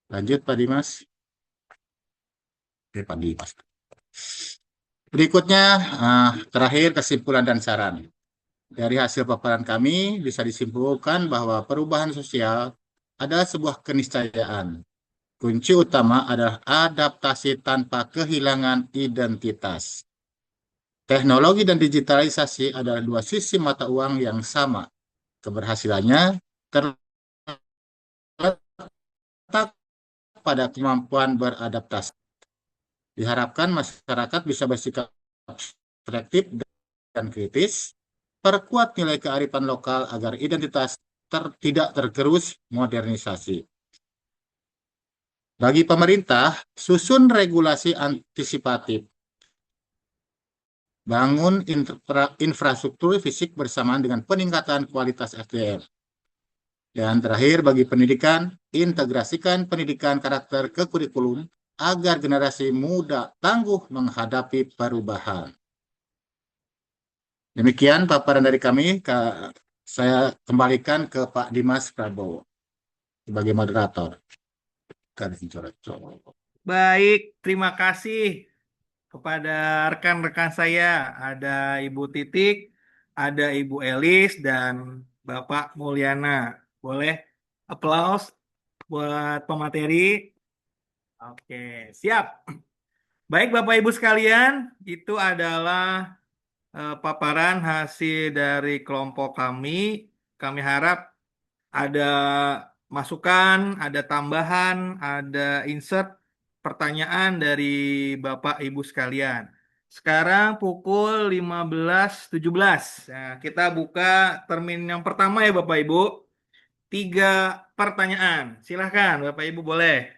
Lanjut Pak Dimas. Oke, Pak Dimas. Berikutnya, terakhir kesimpulan dan saran. Dari hasil paparan kami bisa disimpulkan bahwa perubahan sosial adalah sebuah keniscayaan. Kunci utama adalah adaptasi tanpa kehilangan identitas. Teknologi dan digitalisasi adalah dua sisi mata uang yang sama. Keberhasilannya terletak pada kemampuan beradaptasi. Diharapkan masyarakat bisa bersikap reflektif dan kritis, perkuat nilai kearifan lokal agar identitas tidak tergerus modernisasi. Bagi pemerintah, susun regulasi antisipatif. Bangun infrastruktur fisik bersamaan dengan peningkatan kualitas SDM. Dan terakhir, bagi pendidikan, integrasikan pendidikan karakter ke kurikulum agar generasi muda tangguh menghadapi perubahan. Demikian paparan dari kami. Saya kembalikan ke Pak Dimas Prabowo sebagai moderator. Baik, terima kasih kepada rekan-rekan saya. Ada Ibu Titik, ada Ibu Elis, dan Bapak Mulyana. Boleh aplaus buat pemateri. Oke, siap. Baik Bapak Ibu sekalian, itu adalah paparan hasil dari kelompok kami. Kami harap ada masukan, ada tambahan, ada insert pertanyaan dari Bapak Ibu sekalian. Sekarang pukul 15.17. Nah, kita buka termin yang pertama ya Bapak Ibu. 3 pertanyaan. Silahkan Bapak Ibu boleh.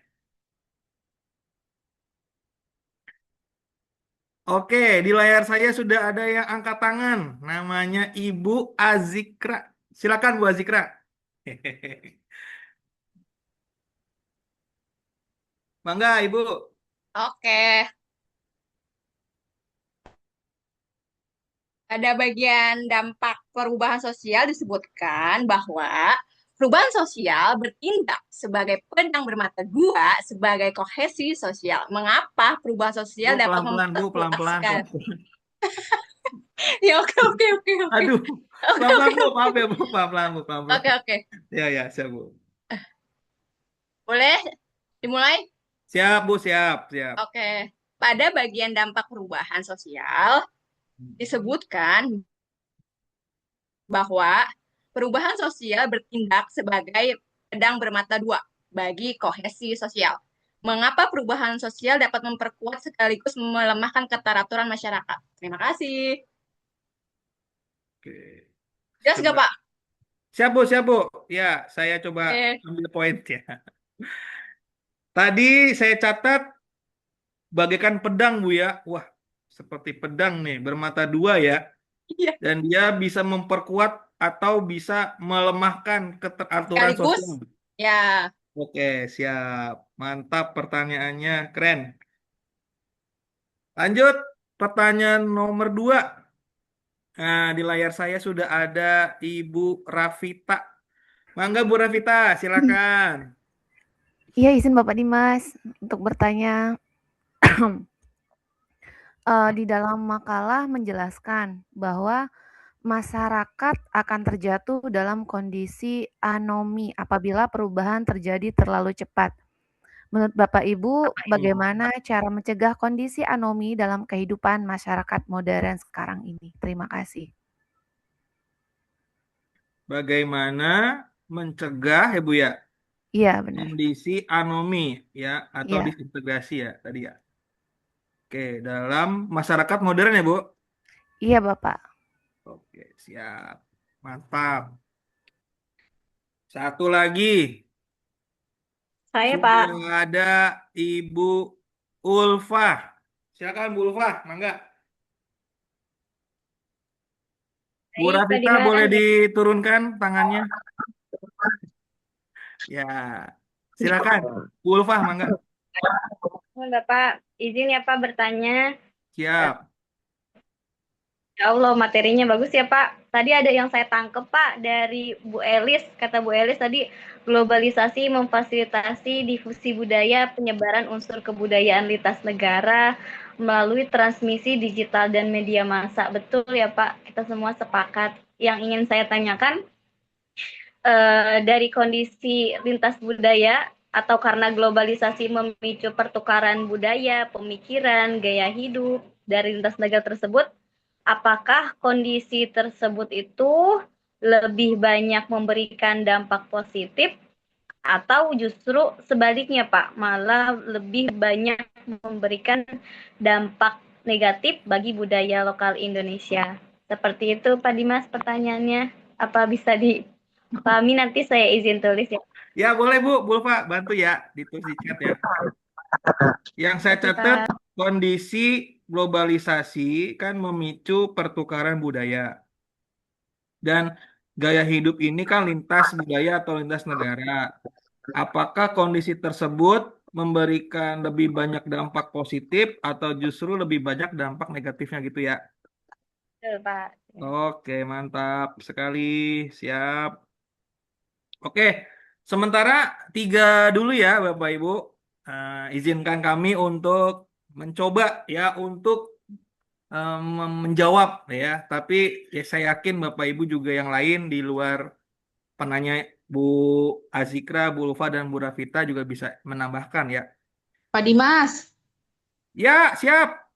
Oke, di layar saya sudah ada yang angkat tangan. Namanya Ibu Azikra. Silakan Bu Azikra. Mangga Ibu. Oke. Pada bagian dampak perubahan sosial disebutkan bahwa perubahan sosial bertindak sebagai pedang bermata dua sebagai kohesi sosial. Mengapa perubahan sosial dapat pelan-pelan. Ya oke. Aduh, pelan-pelan Bu, maaf ya Bu, pelan-pelan. Oke. Ya, siap Bu. Boleh dimulai? Siap Bu, siap. Oke. Pada bagian dampak perubahan sosial disebutkan bahwa perubahan sosial bertindak sebagai pedang bermata dua bagi kohesi sosial. Mengapa perubahan sosial dapat memperkuat sekaligus melemahkan keteraturan masyarakat? Terima kasih. Oke. Jelas nggak, Coba. Pak? Siap, Bu, siap, Bu. Ya, saya coba ambil poin ya. Tadi saya catat bagaikan pedang, Bu ya. Wah, seperti pedang nih, bermata dua ya. Iya. Dan dia bisa memperkuat atau bisa melemahkan keteraturan Sekaligus, sosial. ya. Oke, siap. Mantap pertanyaannya, keren. Lanjut, pertanyaan nomor 2. Nah, di layar saya sudah ada Ibu Rafita. Mangga Bu Rafita, silakan. Iya, izin Bapak Dimas untuk bertanya. Di dalam makalah menjelaskan bahwa masyarakat akan terjatuh dalam kondisi anomi apabila perubahan terjadi terlalu cepat. Menurut Bapak Ibu, bagaimana cara mencegah kondisi anomi dalam kehidupan masyarakat modern sekarang ini? Terima kasih. Bagaimana mencegah ya Bu ya? Iya, benar. Kondisi anomi ya atau Iya. disintegrasi ya tadi ya. Oke, dalam masyarakat modern ya Bu? Iya, Bapak. Oke, siap. Mantap. Satu lagi. Saya, Sudah Pak. ada Ibu Ulfa. Silakan Bu Ulfa, mangga. Bu Baik, Pak Rafita Dimas. boleh diturunkan tangannya? Ya, silakan. Bu Ulfa, mangga. Bapak, izin ya Pak bertanya. Siap. Ya Allah, materinya bagus ya Pak. Tadi ada yang saya tangkep Pak dari Bu Elis. Kata Bu Elis tadi, globalisasi memfasilitasi difusi budaya, penyebaran unsur kebudayaan lintas negara melalui transmisi digital dan media massa. Betul ya Pak, kita semua sepakat. Yang ingin saya tanyakan, dari kondisi lintas budaya atau karena globalisasi memicu pertukaran budaya, pemikiran, gaya hidup dari lintas negara tersebut, apakah kondisi tersebut itu lebih banyak memberikan dampak positif atau justru sebaliknya Pak, malah lebih banyak memberikan dampak negatif bagi budaya lokal Indonesia? Seperti itu Pak Dimas pertanyaannya. Apa bisa dipahami? Nanti saya izin tulis ya. Ya, boleh Bu, Bu Ulfa, bantu ya, ditulis di chat ya. Yang saya catat, kondisi globalisasi kan memicu pertukaran budaya. Dan gaya hidup ini kan lintas budaya atau lintas negara. Apakah kondisi tersebut memberikan lebih banyak dampak positif atau justru lebih banyak dampak negatifnya gitu ya? Betul, Pak. Oke, mantap sekali. Siap. Oke, sementara 3 dulu ya Bapak Ibu. Izinkan kami untuk mencoba ya untuk menjawab ya. Tapi ya saya yakin Bapak Ibu juga yang lain di luar penanya Bu Azikra, Bu Ulfa, dan Bu Rafita juga bisa menambahkan ya. Pak Dimas, Ya, siap.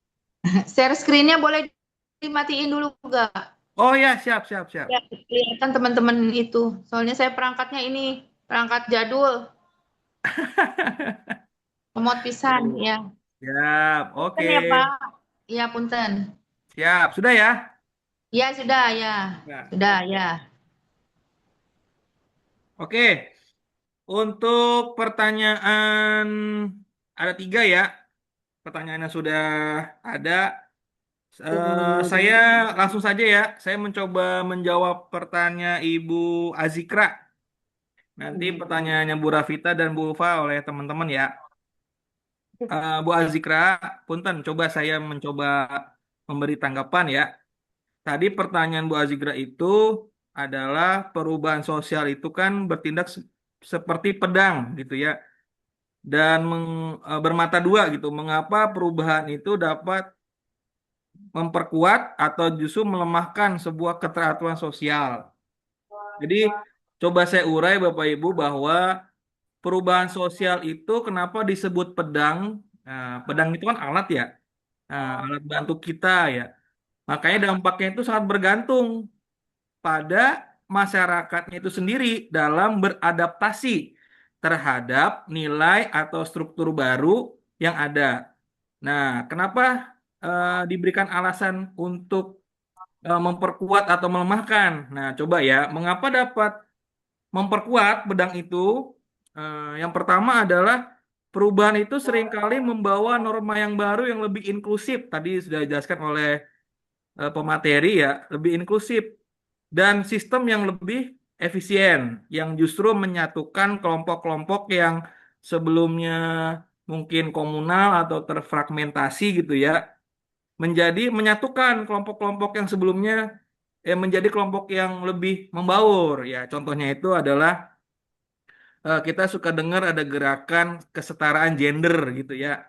share screen-nya boleh dimatiin dulu nggak? Oh ya, siap, siap, siap. Ya, kelihatan teman-teman itu. Soalnya saya perangkatnya ini, perangkat jadul. Remote pisan, ya. Siap, oke. Punten ya, Pak. Iya, punten. Siap, sudah ya? Ya, sudah, ya. Ya. Sudah, ya. Oke, untuk pertanyaan ada 3 ya. Pertanyaannya sudah ada. Saya langsung saja ya. Saya mencoba menjawab pertanyaan Ibu Azikra. Nanti pertanyaannya Bu Rafita dan Bu Ulfa oleh teman-teman ya. Bu Azikra, punten, coba saya mencoba memberi tanggapan ya. Tadi pertanyaan Bu Azikra itu adalah perubahan sosial itu kan bertindak seperti pedang gitu ya. Dan bermata dua gitu. Mengapa perubahan itu dapat memperkuat atau justru melemahkan sebuah keteraturan sosial. Jadi coba saya urai Bapak Ibu bahwa perubahan sosial itu kenapa disebut pedang? Nah, pedang itu kan alat ya, alat bantu kita ya. Makanya dampaknya itu sangat bergantung pada masyarakatnya itu sendiri dalam beradaptasi terhadap nilai atau struktur baru yang ada. Nah, kenapa diberikan alasan untuk memperkuat atau melemahkan? Nah, coba ya, mengapa dapat memperkuat bedang itu? Yang pertama adalah perubahan itu seringkali membawa norma yang baru yang lebih inklusif. Tadi sudah dijelaskan oleh pemateri ya, lebih inklusif dan sistem yang lebih efisien, yang justru menyatukan kelompok-kelompok yang sebelumnya mungkin komunal atau terfragmentasi gitu ya, menjadi menyatukan kelompok-kelompok yang sebelumnya menjadi kelompok yang lebih membaur ya. Contohnya itu adalah kita suka dengar ada gerakan kesetaraan gender gitu ya.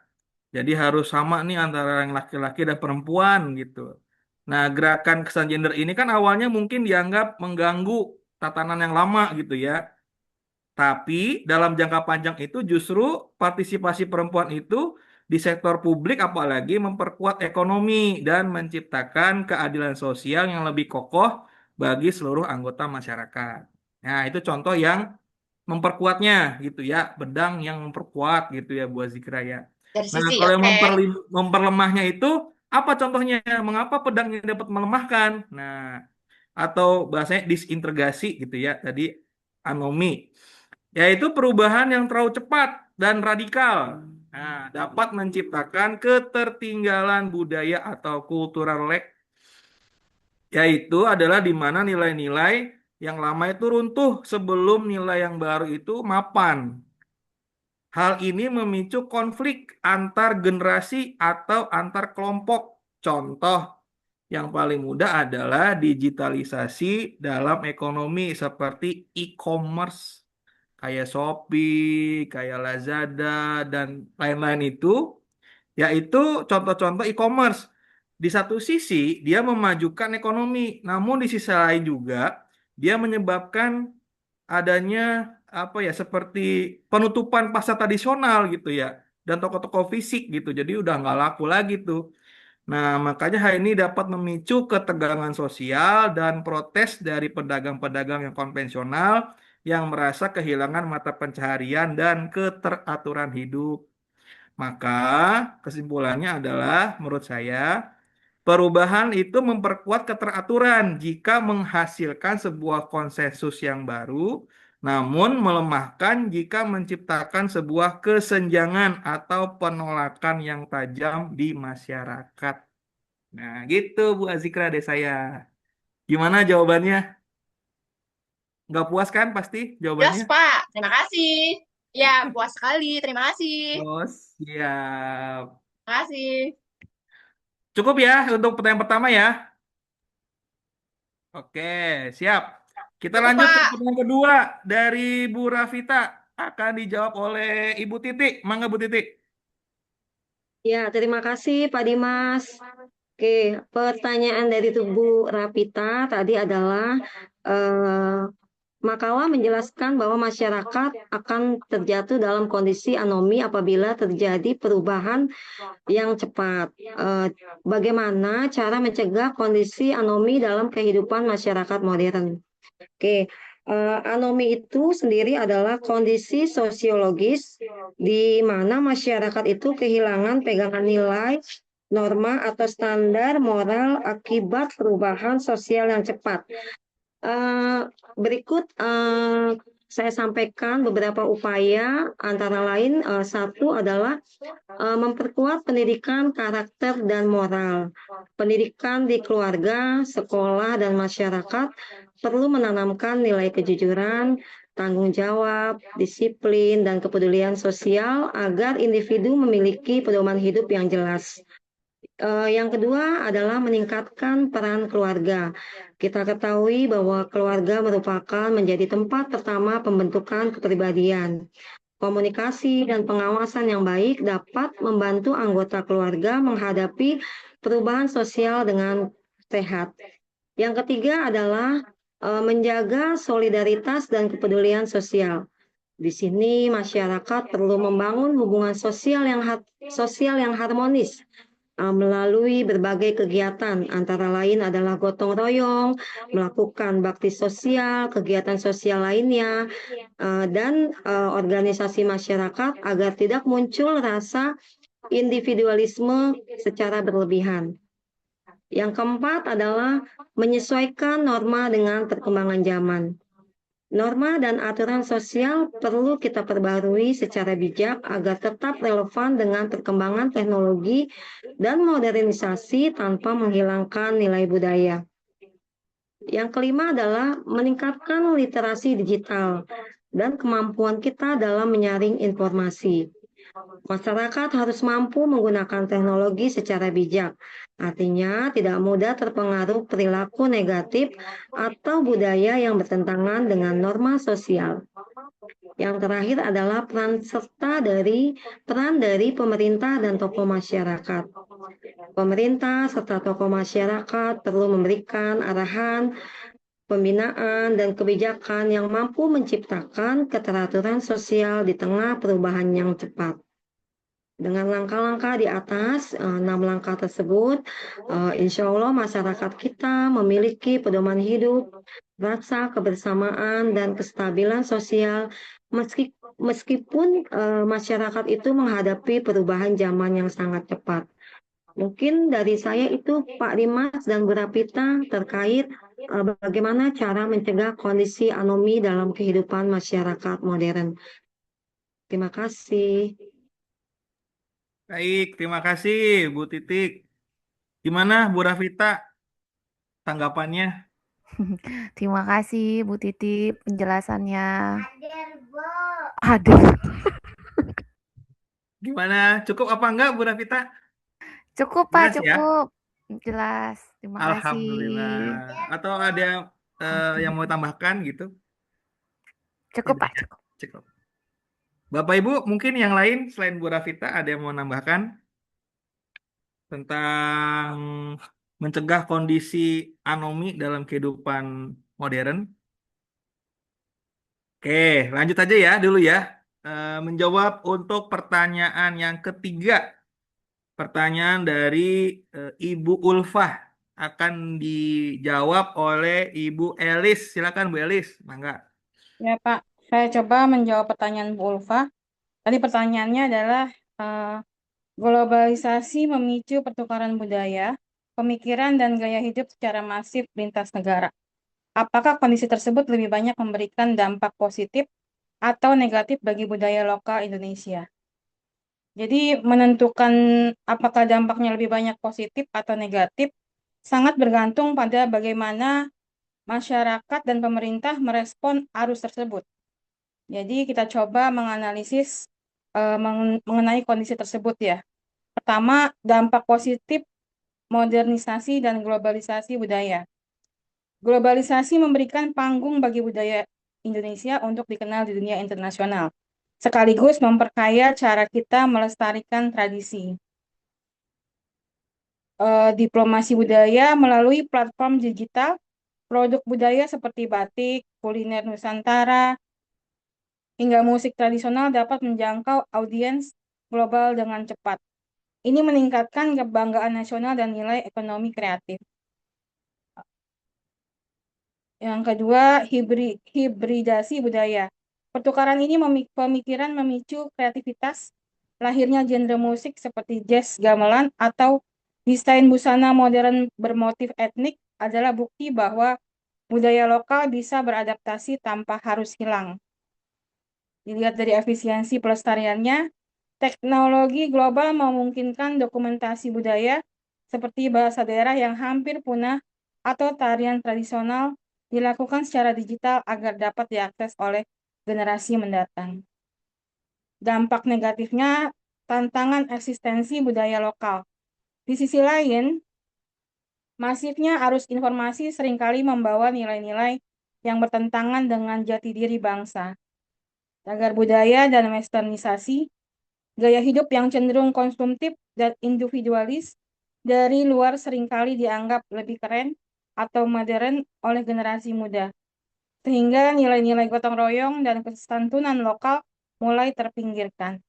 Jadi harus sama nih antara yang laki-laki dan perempuan gitu. Nah, gerakan kesetaraan gender ini kan awalnya mungkin dianggap mengganggu tatanan yang lama gitu ya. Tapi dalam jangka panjang itu justru partisipasi perempuan itu di sektor publik apalagi memperkuat ekonomi dan menciptakan keadilan sosial yang lebih kokoh bagi seluruh anggota masyarakat. Nah, itu contoh yang memperkuatnya gitu ya, bedang yang memperkuat gitu ya Bu Zikra ya. Dari Nah, sisi, kalau yang oke. memperlemahnya itu apa contohnya? Mengapa pedang ini dapat melemahkan? Nah, atau bahasanya disintegrasi gitu ya, tadi anomi, yaitu perubahan yang terlalu cepat dan radikal. Nah, dapat menciptakan ketertinggalan budaya atau cultural lag, yaitu adalah di mana nilai-nilai yang lama itu runtuh sebelum nilai yang baru itu mapan. Hal ini memicu konflik antar generasi atau antar kelompok. Contoh yang paling mudah adalah digitalisasi dalam ekonomi seperti e-commerce, kayak Shopee, kayak Lazada, dan lain-lain itu, yaitu contoh-contoh e-commerce. Di satu sisi, dia memajukan ekonomi, namun di sisi lain juga, dia menyebabkan adanya apa ya seperti penutupan pasar tradisional gitu ya dan toko-toko fisik gitu, jadi udah nggak laku lagi tuh. Nah, makanya hal ini dapat memicu ketegangan sosial dan protes dari pedagang-pedagang yang konvensional yang merasa kehilangan mata pencaharian dan keteraturan hidup. Maka kesimpulannya adalah menurut saya perubahan itu memperkuat keteraturan jika menghasilkan sebuah konsensus yang baru, namun melemahkan jika menciptakan sebuah kesenjangan atau penolakan yang tajam di masyarakat. Nah, gitu Bu Azikra deh saya. Gimana jawabannya? Nggak puas kan pasti Jelas, jawabannya? Pak. Terima kasih. Ya, puas sekali. Terima kasih. Oh, siap. Terima kasih. Cukup ya untuk pertanyaan pertama ya. Oke, siap. Kita Cukup, lanjut ke Pak. pertanyaan kedua dari Bu Rafita. Akan dijawab oleh Ibu Titik. Mangga Bu Titik. Ya, terima kasih Pak Dimas. Oke, pertanyaan dari Tubuh Rapita tadi adalah makalah menjelaskan bahwa masyarakat akan terjatuh dalam kondisi anomi apabila terjadi perubahan yang cepat. Bagaimana cara mencegah kondisi anomi dalam kehidupan masyarakat modern? Oke, anomi itu sendiri adalah kondisi sosiologis di mana masyarakat itu kehilangan pegangan nilai, norma atau standar moral akibat perubahan sosial yang cepat. Berikut saya sampaikan beberapa upaya, antara lain satu adalah memperkuat pendidikan karakter dan moral. Pendidikan di keluarga, sekolah, dan masyarakat perlu menanamkan nilai kejujuran, tanggung jawab, disiplin, dan kepedulian sosial agar individu memiliki pedoman hidup yang jelas. Yang kedua adalah meningkatkan peran keluarga. Kita ketahui bahwa keluarga merupakan menjadi tempat pertama pembentukan kepribadian. Komunikasi dan pengawasan yang baik dapat membantu anggota keluarga menghadapi perubahan sosial dengan sehat. Yang ketiga adalah menjaga solidaritas dan kepedulian sosial. Di sini masyarakat perlu membangun hubungan sosial yang harmonis melalui berbagai kegiatan, antara lain adalah gotong royong, melakukan bakti sosial, kegiatan sosial lainnya, dan organisasi masyarakat agar tidak muncul rasa individualisme secara berlebihan. Yang keempat adalah menyesuaikan norma dengan perkembangan zaman. Norma dan aturan sosial perlu kita perbarui secara bijak agar tetap relevan dengan perkembangan teknologi dan modernisasi tanpa menghilangkan nilai budaya. Yang kelima adalah meningkatkan literasi digital dan kemampuan kita dalam menyaring informasi. Masyarakat harus mampu menggunakan teknologi secara bijak, artinya tidak mudah terpengaruh perilaku negatif atau budaya yang bertentangan dengan norma sosial. Yang terakhir adalah peran dari pemerintah dan tokoh masyarakat. Pemerintah serta tokoh masyarakat perlu memberikan arahan, pembinaan, dan kebijakan yang mampu menciptakan keteraturan sosial di tengah perubahan yang cepat. Dengan langkah-langkah di atas, 6 langkah tersebut, insya Allah masyarakat kita memiliki pedoman hidup, rasa kebersamaan, dan kestabilan sosial, meskipun masyarakat itu menghadapi perubahan zaman yang sangat cepat. Mungkin dari saya itu Pak Dimas dan Bu Rafita terkait bagaimana cara mencegah kondisi anomi dalam kehidupan masyarakat modern. Terima kasih. Baik, terima kasih Bu Titik. Gimana Bu Rafita tanggapannya? Terima kasih Bu Titi penjelasannya. Hadir. Gimana? Cukup apa enggak Bu Rafita? Cukup Pak, Jelas ya? cukup. Jelas. Terima kasih. Alhamdulillah. Atau ada yang mau tambahkan gitu? Cukup Pak, Tidak ya? cukup. Cukup. Bapak Ibu, mungkin yang lain selain Bu Rafita ada yang mau nambahkan tentang mencegah kondisi anomi dalam kehidupan modern? Oke, lanjut aja ya dulu ya. Menjawab untuk pertanyaan yang ketiga. Pertanyaan dari Ibu Ulfah akan dijawab oleh Ibu Elis. Silakan Bu Elis, mangga. Ya Pak, saya coba menjawab pertanyaan Bu Ulfa. Tadi pertanyaannya adalah globalisasi memicu pertukaran budaya, pemikiran, dan gaya hidup secara masif lintas negara. Apakah kondisi tersebut lebih banyak memberikan dampak positif atau negatif bagi budaya lokal Indonesia? Jadi menentukan apakah dampaknya lebih banyak positif atau negatif sangat bergantung pada bagaimana masyarakat dan pemerintah merespon arus tersebut. Jadi kita coba menganalisis mengenai kondisi tersebut ya. Pertama, dampak positif modernisasi dan globalisasi budaya. Globalisasi memberikan panggung bagi budaya Indonesia untuk dikenal di dunia internasional, sekaligus memperkaya cara kita melestarikan tradisi. Diplomasi budaya melalui platform digital, produk budaya seperti batik, kuliner Nusantara, hingga musik tradisional dapat menjangkau audiens global dengan cepat. Ini meningkatkan kebanggaan nasional dan nilai ekonomi kreatif. Yang kedua, hibridasi budaya. Pertukaran ini pemikiran memicu kreativitas, lahirnya genre musik seperti jazz gamelan atau desain busana modern bermotif etnik adalah bukti bahwa budaya lokal bisa beradaptasi tanpa harus hilang. Dilihat dari efisiensi pelestariannya, teknologi global memungkinkan dokumentasi budaya seperti bahasa daerah yang hampir punah atau tarian tradisional dilakukan secara digital agar dapat diakses oleh generasi mendatang. Dampak negatifnya, tantangan eksistensi budaya lokal. Di sisi lain, masifnya arus informasi seringkali membawa nilai-nilai yang bertentangan dengan jati diri bangsa. Cagar budaya dan westernisasi, gaya hidup yang cenderung konsumtif dan individualis dari luar seringkali dianggap lebih keren atau modern oleh generasi muda, sehingga nilai-nilai gotong royong dan kesantunan lokal mulai terpinggirkan.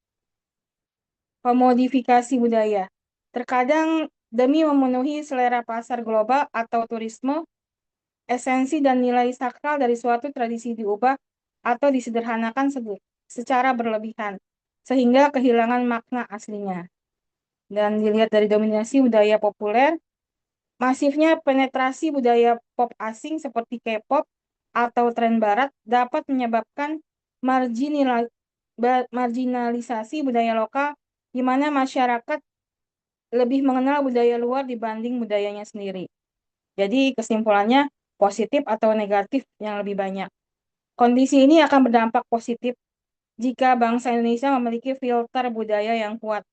Komodifikasi budaya. Terkadang demi memenuhi selera pasar global atau turisme, esensi dan nilai sakral dari suatu tradisi diubah atau disederhanakan secara berlebihan, sehingga kehilangan makna aslinya. Dan dilihat dari dominasi budaya populer, masifnya penetrasi budaya pop asing seperti K-pop atau tren barat dapat menyebabkan marginalisasi budaya lokal, di mana masyarakat lebih mengenal budaya luar dibanding budayanya sendiri. Jadi kesimpulannya positif atau negatif yang lebih banyak. Kondisi ini akan berdampak positif jika bangsa Indonesia memiliki filter budaya yang kuat.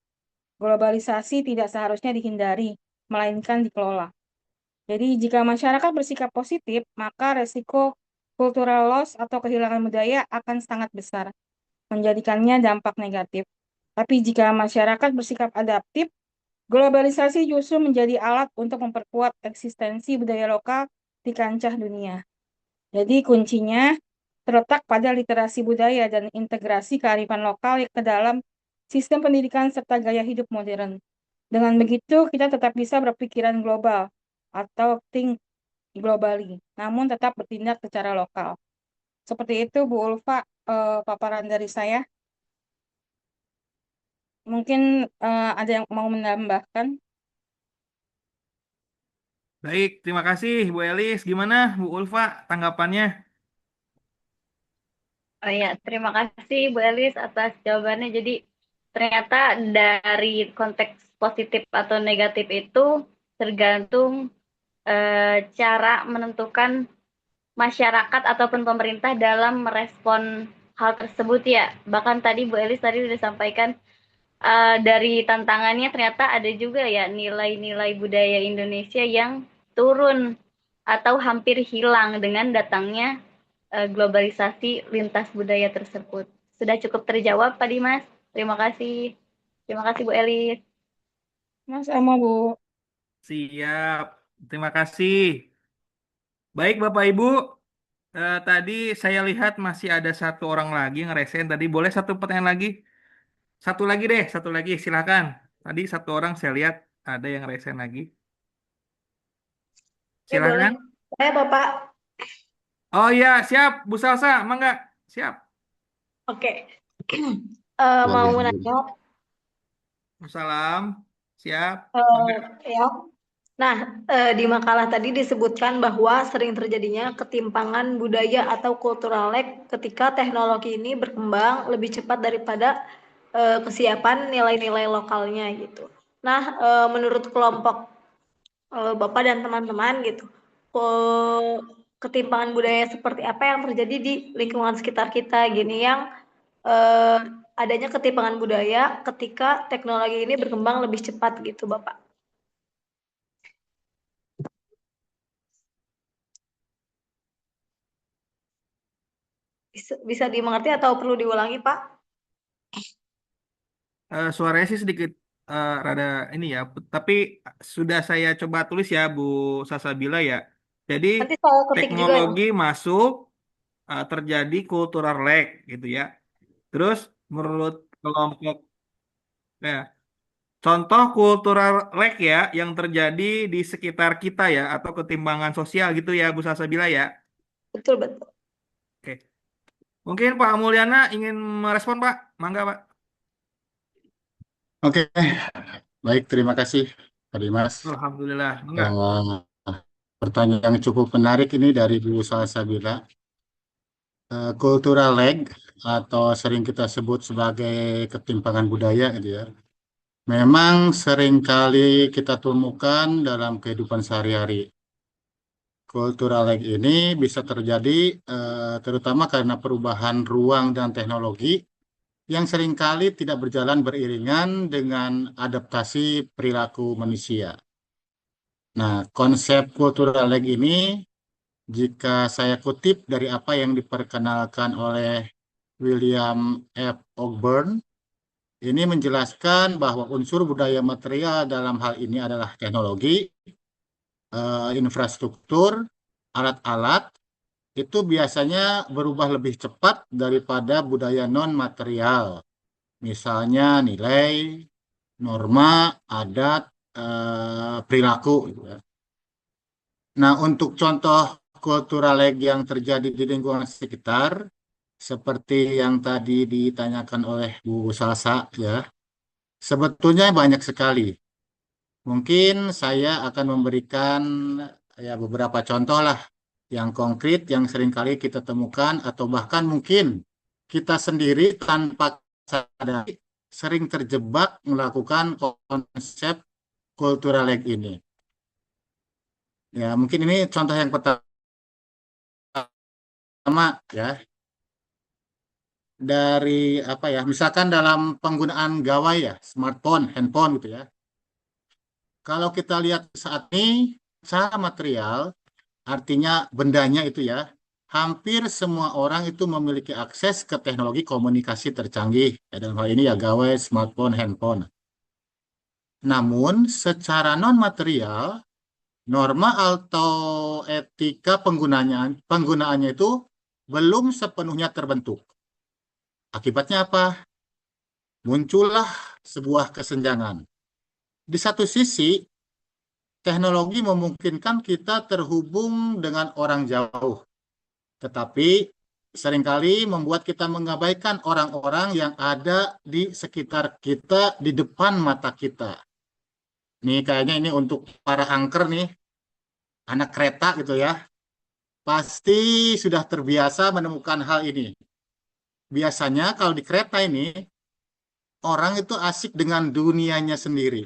Globalisasi tidak seharusnya dihindari, melainkan dikelola. Jadi jika masyarakat bersikap positif, maka resiko cultural loss atau kehilangan budaya akan sangat besar, menjadikannya dampak negatif. Tapi jika masyarakat bersikap adaptif, globalisasi justru menjadi alat untuk memperkuat eksistensi budaya lokal di kancah dunia. Jadi kuncinya terletak pada literasi budaya dan integrasi kearifan lokal ke dalam sistem pendidikan serta gaya hidup modern. Dengan begitu, kita tetap bisa berpikiran global atau think globally, namun tetap bertindak secara lokal. Seperti itu, Bu Ulfa, paparan dari saya. Mungkin ada yang mau menambahkan? Baik, terima kasih Bu Elis. Gimana Bu Ulfa tanggapannya? Oh ya, terima kasih Bu Elis atas jawabannya. Jadi ternyata dari konteks positif atau negatif itu tergantung cara menentukan masyarakat ataupun pemerintah dalam merespon hal tersebut ya. Bahkan tadi Bu Elis tadi sudah sampaikan dari tantangannya ternyata ada juga ya nilai-nilai budaya Indonesia yang turun atau hampir hilang dengan datangnya globalisasi lintas budaya tersebut. Sudah cukup terjawab Pak Dimas. Terima kasih. Terima kasih Bu Elis. Sama Bu. Siap. Terima kasih. Baik Bapak Ibu, tadi saya lihat masih ada satu orang lagi yang resen. Tadi boleh satu pertanyaan lagi? Satu lagi deh, satu lagi. Silakan. Tadi satu orang saya lihat ada yang resen lagi. Ya boleh. Silakan. Saya Bapak. Oh iya, siap Bu Salsa, mangga. Siap. Oke. Mau menanya. Salam. Siap. Ya. Nah, di makalah tadi disebutkan bahwa sering terjadinya ketimpangan budaya atau cultural lag ketika teknologi ini berkembang lebih cepat daripada kesiapan nilai-nilai lokalnya gitu. Nah, menurut kelompok Bapak dan teman-teman gitu, ketimpangan budaya seperti apa yang terjadi di lingkungan sekitar kita gini yang adanya ketimpangan budaya ketika teknologi ini berkembang lebih cepat gitu Bapak. Bisa dimengerti atau perlu diulangi Pak? Suaranya sih sedikit rada ini ya, tapi sudah saya coba tulis ya Bu Salsabila ya. Jadi Nanti saya ketik juga. teknologi masuk, terjadi cultural lag gitu ya. Terus menurut kelompok ya, contoh cultural lag ya yang terjadi di sekitar kita ya atau ketimpangan sosial gitu ya Bu Salsabila ya. Betul betul. Oke. Mungkin Pak Mulyana ingin merespon Pak, mangga Pak. Oke, baik, terima kasih Pak Dimas. Alhamdulillah. Enggak. Pertanyaan yang cukup menarik ini dari Bu Salsabila. Cultural lag atau sering kita sebut sebagai ketimpangan budaya gitu ya. Memang seringkali kita temukan dalam kehidupan sehari-hari. Cultural lag ini bisa terjadi terutama karena perubahan ruang dan teknologi yang seringkali tidak berjalan beriringan dengan adaptasi perilaku manusia. Nah, konsep cultural lag ini, jika saya kutip dari apa yang diperkenalkan oleh William F. Ogburn, ini menjelaskan bahwa unsur budaya material dalam hal ini adalah teknologi, infrastruktur, alat-alat, itu biasanya berubah lebih cepat daripada budaya non-material. Misalnya nilai, norma, adat, perilaku. Gitu ya. Nah, untuk contoh cultural lag yang terjadi di lingkungan sekitar, seperti yang tadi ditanyakan oleh Bu Salsa, ya, sebetulnya banyak sekali. Mungkin saya akan memberikan ya beberapa contoh lah yang konkret yang seringkali kita temukan atau bahkan mungkin kita sendiri tanpa sadar sering terjebak melakukan konsep cultural lag ini. Ya, mungkin ini contoh yang pertama ya. Dari apa ya? Misalkan dalam penggunaan gawai ya, smartphone, handphone gitu ya. Kalau kita lihat saat ini secara material, artinya bendanya itu ya, hampir semua orang itu memiliki akses ke teknologi komunikasi tercanggih. Ya, dalam hal ini ya gawai, smartphone, handphone. Namun secara non-material, norma atau etika penggunaannya itu belum sepenuhnya terbentuk. Akibatnya apa? Muncullah sebuah kesenjangan. Di satu sisi, teknologi memungkinkan kita terhubung dengan orang jauh, tetapi seringkali membuat kita mengabaikan orang-orang yang ada di sekitar kita, di depan mata kita. Nih kayaknya ini untuk para angker nih, anak kereta gitu ya, pasti sudah terbiasa menemukan hal ini. Biasanya kalau di kereta ini, orang itu asik dengan dunianya sendiri.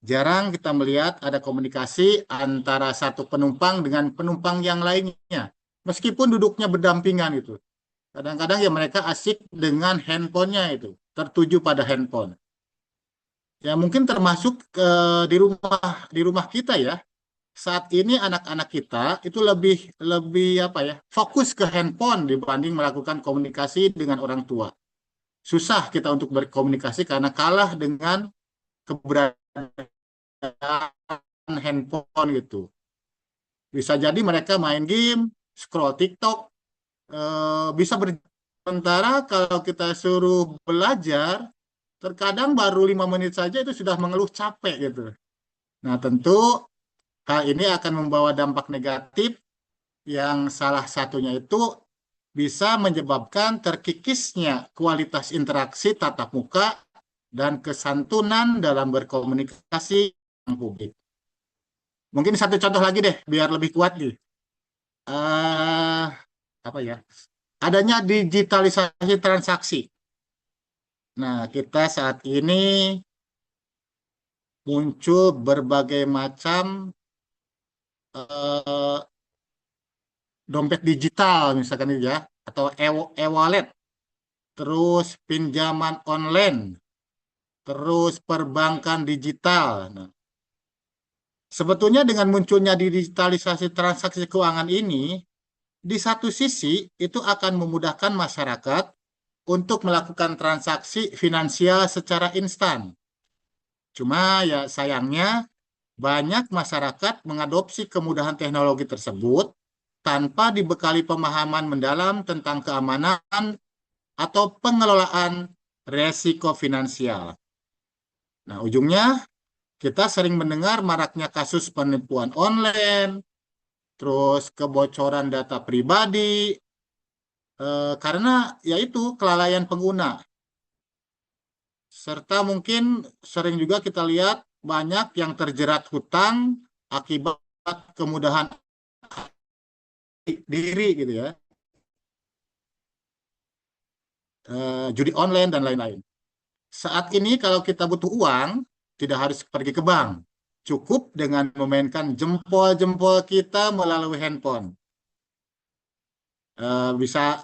Jarang kita melihat ada komunikasi antara satu penumpang dengan penumpang yang lainnya. Meskipun duduknya berdampingan itu. Kadang-kadang ya mereka asik dengan handphonenya itu. Tertuju pada handphone. Ya mungkin termasuk di rumah kita ya. Saat ini anak-anak kita itu lebih apa ya, fokus ke handphone dibanding melakukan komunikasi dengan orang tua. Susah kita untuk berkomunikasi karena kalah dengan keberadaan handphone gitu. Bisa jadi mereka main game, scroll TikTok, bisa sementara kalau kita suruh belajar, terkadang baru 5 menit saja itu sudah mengeluh capek gitu. Nah tentu hal ini akan membawa dampak negatif yang salah satunya itu bisa menyebabkan terkikisnya kualitas interaksi tatap muka dan kesantunan dalam berkomunikasi dengan publik. Mungkin satu contoh lagi deh, biar lebih kuat nih. Apa ya? Adanya digitalisasi transaksi. Nah, kita saat ini muncul berbagai macam dompet digital misalkan ya, atau e-wallet, terus pinjaman online, terus perbankan digital. Nah, sebetulnya dengan munculnya digitalisasi transaksi keuangan ini, di satu sisi itu akan memudahkan masyarakat untuk melakukan transaksi finansial secara instan. Cuma ya sayangnya banyak masyarakat mengadopsi kemudahan teknologi tersebut tanpa dibekali pemahaman mendalam tentang keamanan atau pengelolaan resiko finansial. Nah, ujungnya kita sering mendengar maraknya kasus penipuan online, terus kebocoran data pribadi, karena yaitu kelalaian pengguna. Serta mungkin sering juga kita lihat banyak yang terjerat hutang akibat kemudahan diri gitu ya. Judi online dan lain-lain. Saat ini kalau kita butuh uang, tidak harus pergi ke bank. Cukup dengan memainkan jempol-jempol kita melalui handphone. Bisa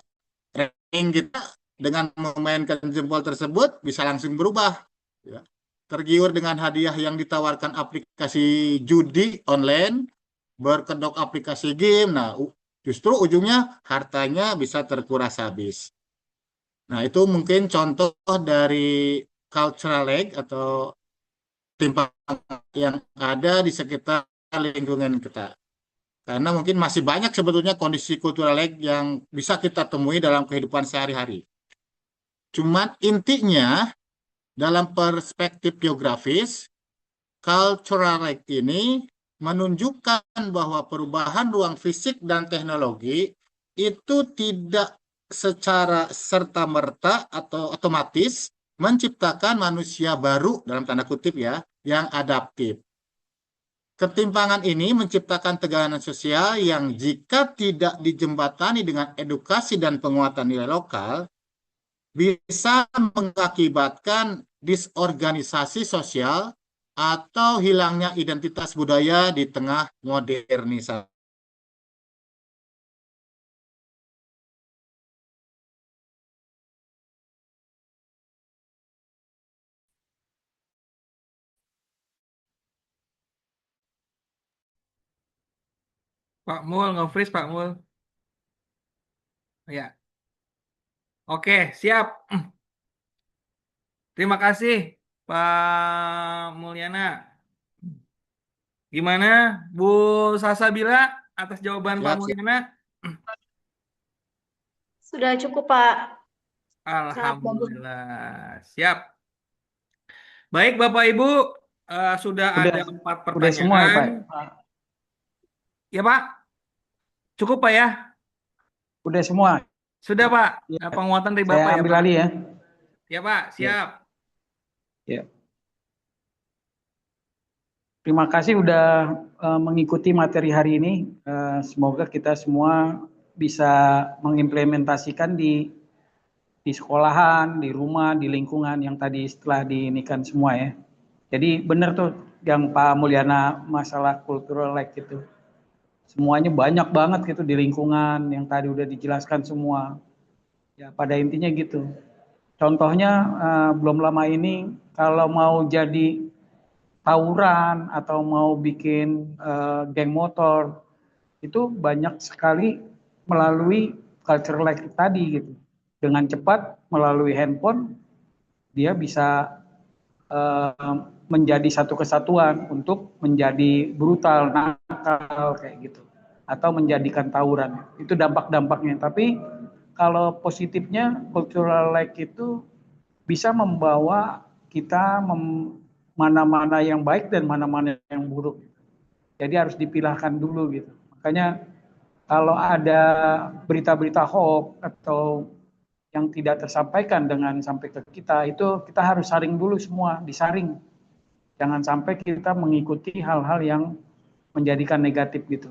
rekening kita dengan memainkan jempol tersebut bisa langsung berubah. Ya. Tergiur dengan hadiah yang ditawarkan aplikasi judi online, berkedok aplikasi game, nah justru ujungnya hartanya bisa terkuras habis. Nah itu mungkin contoh dari cultural lag atau timpang yang ada di sekitar lingkungan kita. Karena mungkin masih banyak sebetulnya kondisi cultural lag yang bisa kita temui dalam kehidupan sehari-hari. Cuman intinya dalam perspektif geografis, cultural lag ini menunjukkan bahwa perubahan ruang fisik dan teknologi itu tidak secara serta-merta atau otomatis menciptakan manusia baru dalam tanda kutip ya, yang adaptif. Ketimpangan ini menciptakan tegangan sosial yang jika tidak dijembatani dengan edukasi dan penguatan nilai lokal, bisa mengakibatkan disorganisasi sosial atau hilangnya identitas budaya di tengah modernisasi. Pak Mul, nge-freeze Pak Mul. Ya. Oke, siap. Terima kasih Pak Mulyana. Gimana Bu Salsabila atas jawaban Pak Siap, siap. Mulyana? Sudah cukup, Pak. Sangat bagus. Alhamdulillah. Siap. Baik Bapak Ibu, sudah ada 4 Udah semua ya, Pak? pertanyaan. Ya Pak? Cukup Pak ya? Udah semua. Sudah Pak. Ya. Penguatan dari Saya Bapak ya ambil Pak. alih ya. Ya Pak, siap. Ya. Terima kasih udah mengikuti materi hari ini. Semoga kita semua bisa mengimplementasikan di sekolahan, di rumah, di lingkungan yang tadi setelah diinikan semua ya. Jadi benar tuh yang Pak Mulyana masalah cultural lag itu. Semuanya banyak banget gitu di lingkungan yang tadi udah dijelaskan semua. Ya pada intinya gitu. Contohnya belum lama ini kalau mau jadi tawuran atau mau bikin geng motor itu banyak sekali melalui cultural lag tadi gitu. Dengan cepat melalui handphone dia bisa menjadi satu kesatuan untuk menjadi brutal, nakal kayak gitu, atau menjadikan tawuran. Itu dampak-dampaknya. Tapi kalau positifnya cultural lag itu bisa membawa kita mana-mana yang baik dan mana-mana yang buruk. Jadi harus dipilahkan dulu gitu. Makanya kalau ada berita-berita hoax atau yang tidak tersampaikan dengan sampai ke kita, itu kita harus saring dulu semua, disaring. Jangan sampai kita mengikuti hal-hal yang menjadikan negatif gitu.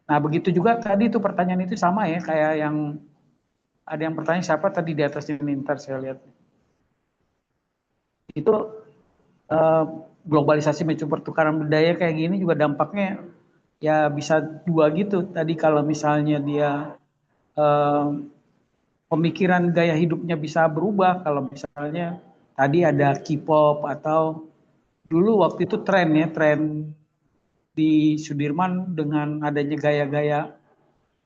Nah begitu juga tadi itu pertanyaan itu sama ya, kayak yang ada yang bertanya siapa tadi di atas ini, ntar saya lihat. Itu globalisasi memicu pertukaran budaya kayak gini juga dampaknya ya bisa dua gitu. Tadi kalau misalnya dia pemikiran gaya hidupnya bisa berubah, kalau misalnya tadi ada K-pop atau dulu waktu itu tren di Sudirman dengan adanya gaya-gaya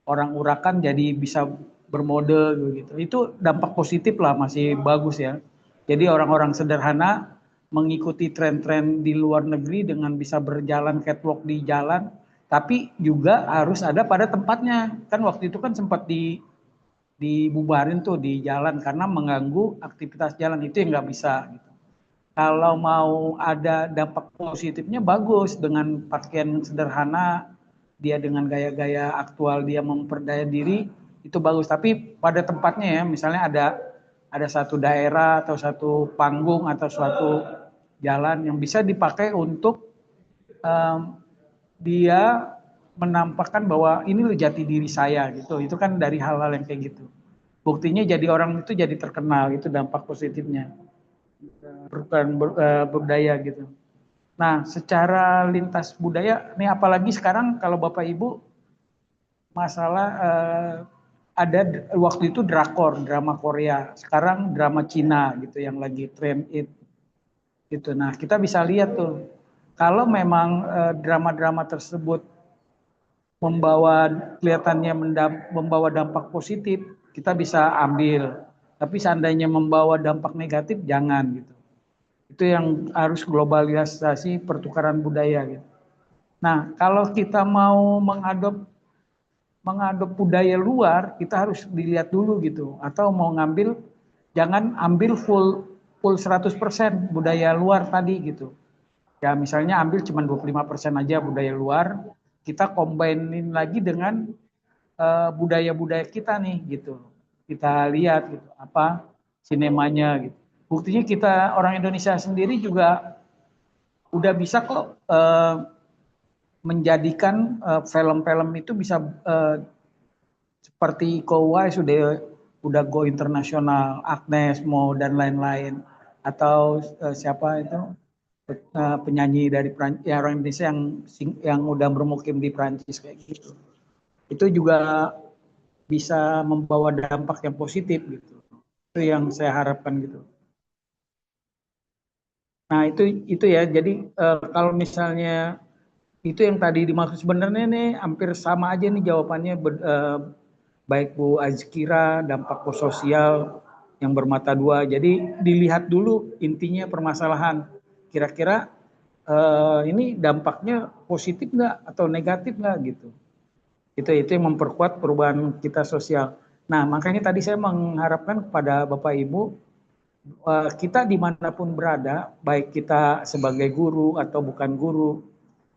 orang urakan jadi bisa bermodel gitu. Itu dampak positif lah, masih bagus ya. Jadi orang-orang sederhana mengikuti tren-tren di luar negeri dengan bisa berjalan catwalk di jalan, tapi juga harus ada pada tempatnya. Kan waktu itu kan sempat dibubarin tuh di jalan karena mengganggu aktivitas jalan, itu yang nggak bisa gitu. Kalau mau ada dampak positifnya bagus, dengan pakaian sederhana, dia dengan gaya-gaya aktual dia memperdaya diri, itu bagus. Tapi pada tempatnya ya, misalnya ada satu daerah atau satu panggung atau suatu jalan yang bisa dipakai untuk dia menampakkan bahwa ini loh jati diri saya gitu. Itu kan dari hal-hal yang kayak gitu. Buktinya jadi orang itu jadi terkenal, itu dampak positifnya. Perubahan budaya gitu. Nah, secara lintas budaya, ini apalagi sekarang kalau Bapak Ibu masalah ada waktu itu drama Korea, sekarang drama Cina gitu yang lagi trend itu. Nah, kita bisa lihat tuh kalau memang drama-drama tersebut kelihatannya membawa dampak positif, kita bisa ambil. Tapi seandainya membawa dampak negatif, jangan gitu. Itu yang harus globalisasi pertukaran budaya gitu. Nah, kalau kita mau mengadop budaya luar, kita harus dilihat dulu gitu. Atau mau jangan ambil full 100% budaya luar tadi gitu. Ya misalnya ambil cuma 25% aja budaya luar, kita combinein lagi dengan budaya-budaya kita nih gitu. Kita lihat gitu apa sinemanya gitu. Buktinya kita orang Indonesia sendiri juga udah bisa kok menjadikan film-film itu bisa seperti Kowai udah go internasional, Agnes Mo dan lain-lain, atau siapa itu penyanyi dari Prancis, ya, orang Indonesia yang udah bermukim di Prancis kayak gitu. Itu juga bisa membawa dampak yang positif gitu. Itu yang saya harapkan gitu. Nah itu ya. Jadi kalau misalnya itu yang tadi dimaksud sebenarnya nih hampir sama aja nih jawabannya, baik Bu Azkira, dampak sosial yang bermata dua. Jadi dilihat dulu intinya permasalahan. Kira-kira ini dampaknya positif nggak atau negatif nggak gitu. Itu yang memperkuat perubahan kita sosial. Nah makanya tadi saya mengharapkan kepada Bapak Ibu, kita dimanapun berada, baik kita sebagai guru atau bukan guru,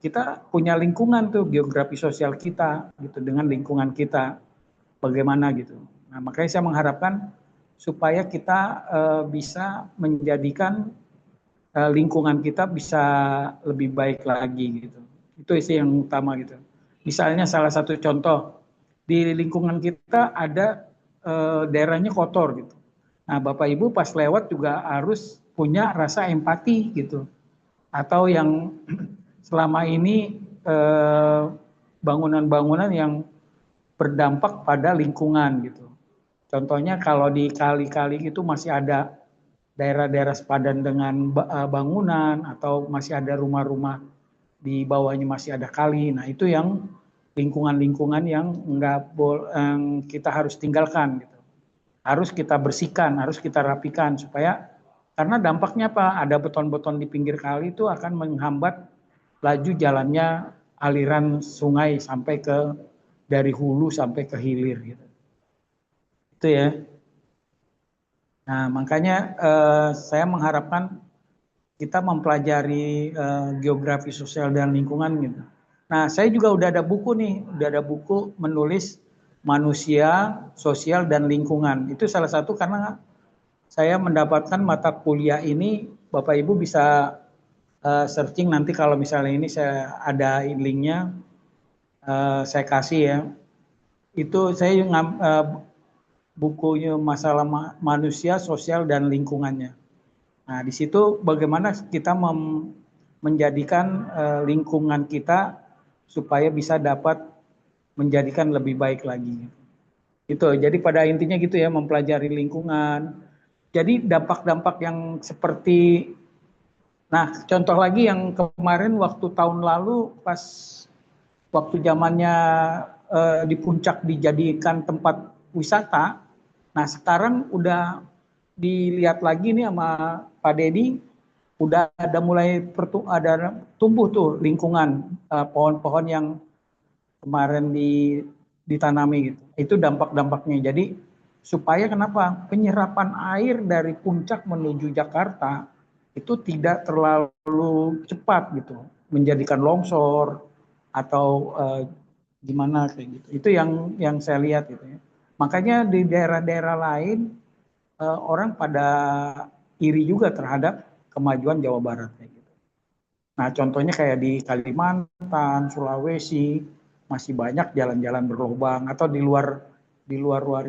kita punya lingkungan tuh, geografi sosial kita gitu, dengan lingkungan kita bagaimana gitu. Nah makanya saya mengharapkan supaya kita bisa menjadikan lingkungan kita bisa lebih baik lagi gitu. Itu sih yang utama gitu. Misalnya salah satu contoh, di lingkungan kita ada daerahnya kotor gitu. Nah Bapak Ibu pas lewat juga harus punya rasa empati gitu. Atau yang selama ini bangunan-bangunan yang berdampak pada lingkungan gitu. Contohnya kalau di kali-kali itu masih ada daerah-daerah sepadan dengan bangunan, atau masih ada rumah-rumah di bawahnya masih ada kali. Nah itu yang lingkungan-lingkungan yang kita harus tinggalkan gitu. Harus kita bersihkan, harus kita rapikan supaya, karena dampaknya apa? Ada beton-beton di pinggir kali itu akan menghambat laju jalannya aliran sungai sampai dari hulu sampai ke hilir gitu. Itu ya. Nah, makanya saya mengharapkan kita mempelajari geografi sosial dan lingkungan gitu. Nah, saya juga udah ada buku menulis manusia, sosial dan lingkungan. Itu salah satu karena saya mendapatkan mata kuliah ini, Bapak Ibu bisa searching nanti kalau misalnya ini saya ada linknya, saya kasih ya. Itu saya bukunya masalah manusia, sosial dan lingkungannya. Nah, di situ bagaimana kita menjadikan lingkungan kita supaya bisa dapat menjadikan lebih baik lagi. Itu. Jadi pada intinya gitu ya, mempelajari lingkungan. Jadi dampak-dampak yang seperti, nah contoh lagi yang kemarin waktu tahun lalu pas waktu zamannya di puncak dijadikan tempat wisata. Nah sekarang udah dilihat lagi nih sama Pak Dedi, udah ada mulai ada tumbuh tuh lingkungan, pohon-pohon yang kemarin ditanami gitu. Itu dampak-dampaknya. Jadi supaya kenapa? Penyerapan air dari puncak menuju Jakarta itu tidak terlalu cepat gitu, menjadikan longsor atau gimana kayak gitu. Itu yang saya lihat gitu ya. Makanya di daerah-daerah lain orang pada iri juga terhadap kemajuan Jawa Barat kayak gitu. Nah, contohnya kayak di Kalimantan, Sulawesi, masih banyak jalan-jalan berlubang, atau di luar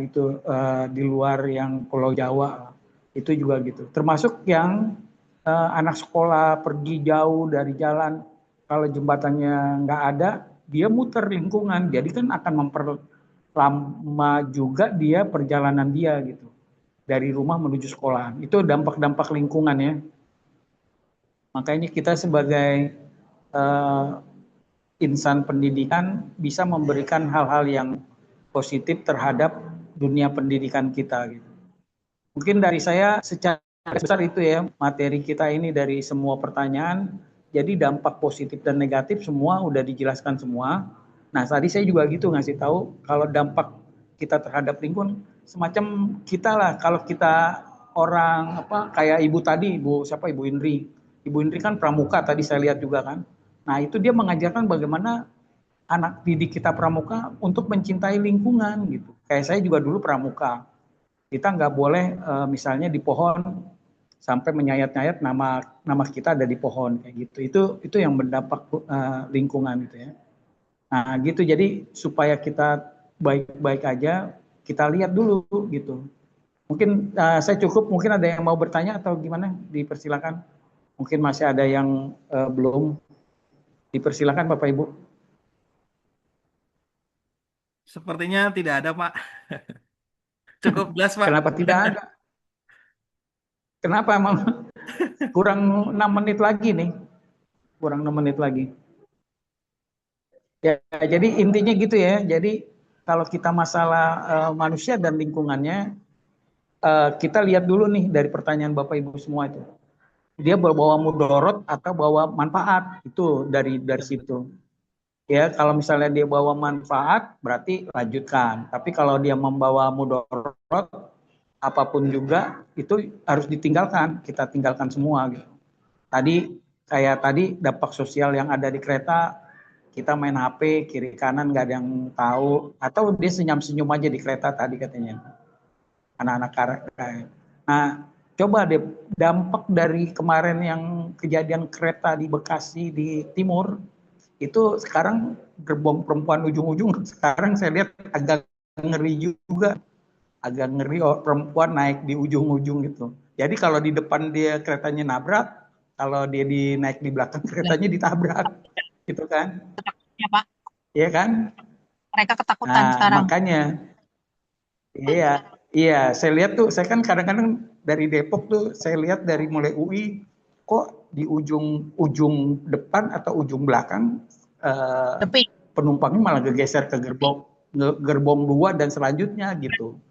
itu, di luar yang Pulau Jawa itu juga gitu. Termasuk yang anak sekolah pergi jauh dari jalan, kalau jembatannya nggak ada, dia muter lingkungan, jadi kan akan memperlama juga dia perjalanan dia gitu, dari rumah menuju sekolah. Itu dampak-dampak lingkungan ya. Makanya kita sebagai insan pendidikan bisa memberikan hal-hal yang positif terhadap dunia pendidikan kita gitu. Mungkin dari saya secara besar itu ya materi kita ini dari semua pertanyaan. Jadi dampak positif dan negatif semua udah dijelaskan semua. Nah tadi saya juga gitu ngasih tahu kalau dampak kita terhadap lingkungan semacam kita lah, kalau kita orang kayak ibu tadi, Ibu Indri, Ibu Indri kan pramuka tadi saya lihat juga kan. Nah itu dia mengajarkan bagaimana anak didik kita pramuka untuk mencintai lingkungan gitu. Kayak saya juga dulu pramuka. Kita nggak boleh misalnya di pohon sampai menyayat-nyayat nama kita ada di pohon kayak gitu. Itu yang berdampak lingkungan gitu ya. Nah gitu, jadi supaya kita baik-baik aja, kita lihat dulu gitu. Mungkin saya cukup, mungkin ada yang mau bertanya atau gimana, dipersilakan. Mungkin masih ada yang belum, dipersilakan Bapak Ibu. Sepertinya tidak ada, Pak. Cukup jelas, Pak. Kenapa tidak ada? Kenapa emang? Kurang 6 menit lagi nih. Kurang 6 menit lagi. Ya, jadi intinya gitu ya. Jadi kalau kita masalah manusia dan lingkungannya, kita lihat dulu nih dari pertanyaan Bapak Ibu semua itu. Dia bawa mudorot atau bawa manfaat, itu dari situ. Ya, kalau misalnya dia bawa manfaat berarti lanjutkan. Tapi kalau dia membawa mudorot apapun juga itu harus ditinggalkan. Kita tinggalkan semua gitu. Tadi dampak sosial yang ada di kereta, kita main HP kiri kanan nggak ada yang tahu, atau dia senyum-senyum aja di kereta tadi katanya anak-anak karet. Nah coba deh dampak dari kemarin yang kejadian kereta di Bekasi di timur itu, sekarang gerbong perempuan ujung-ujung sekarang saya lihat agak ngeri juga, agak ngeri perempuan naik di ujung-ujung gitu. Jadi kalau di depan dia keretanya nabrak, kalau dia naik di belakang keretanya ditabrak. Gitu kan? Ya Pak. Iya kan? Mereka ketakutan sekarang. Makanya, iya. Saya lihat tuh, saya kan kadang-kadang dari Depok tuh, saya lihat dari mulai UI, kok di ujung depan atau ujung belakang penumpangnya malah geser ke gerbong 2 dan selanjutnya gitu.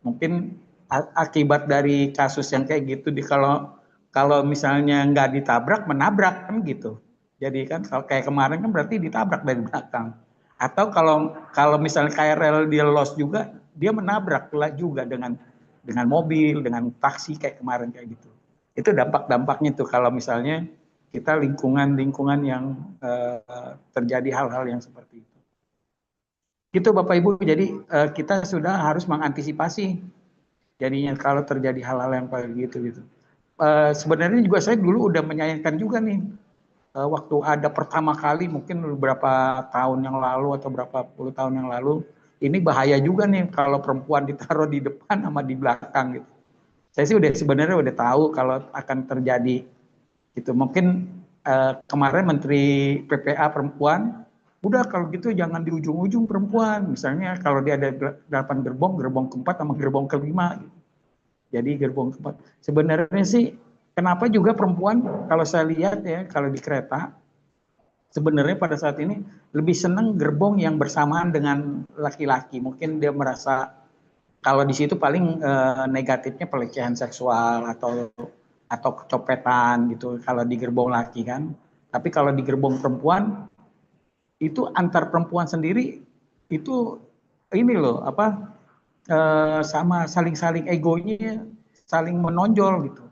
Mungkin akibat dari kasus yang kayak gitu, kalau misalnya nggak ditabrak, menabrak kan gitu. Jadi kan kalau kayak kemarin kan berarti ditabrak dari belakang. Atau kalau misalnya KRL dia lost juga, dia menabrak pula juga dengan mobil, dengan taksi kayak kemarin kayak gitu. Itu dampak-dampaknya tuh kalau misalnya kita lingkungan yang terjadi hal-hal yang seperti itu. Gitu Bapak Ibu, jadi kita sudah harus mengantisipasi jadinya kalau terjadi hal-hal yang kayak gitu. Sebenarnya juga saya dulu udah menyayangkan juga nih, waktu ada pertama kali mungkin beberapa tahun yang lalu atau berapa puluh tahun yang lalu, ini bahaya juga nih kalau perempuan ditaruh di depan sama di belakang gitu. Saya sih sebenarnya udah tahu kalau akan terjadi gitu. Mungkin kemarin Menteri PPA perempuan, udah kalau gitu jangan di ujung-ujung perempuan. Misalnya kalau dia ada 8 gerbong keempat sama gerbong kelima gitu. Jadi gerbong keempat. Sebenarnya sih kenapa juga perempuan, kalau saya lihat ya, kalau di kereta, sebenarnya pada saat ini lebih senang gerbong yang bersamaan dengan laki-laki. Mungkin dia merasa kalau di situ paling negatifnya pelecehan seksual atau kecopetan gitu kalau di gerbong laki kan. Tapi kalau di gerbong perempuan itu antar perempuan sendiri itu ini loh sama saling egonya saling menonjol gitu.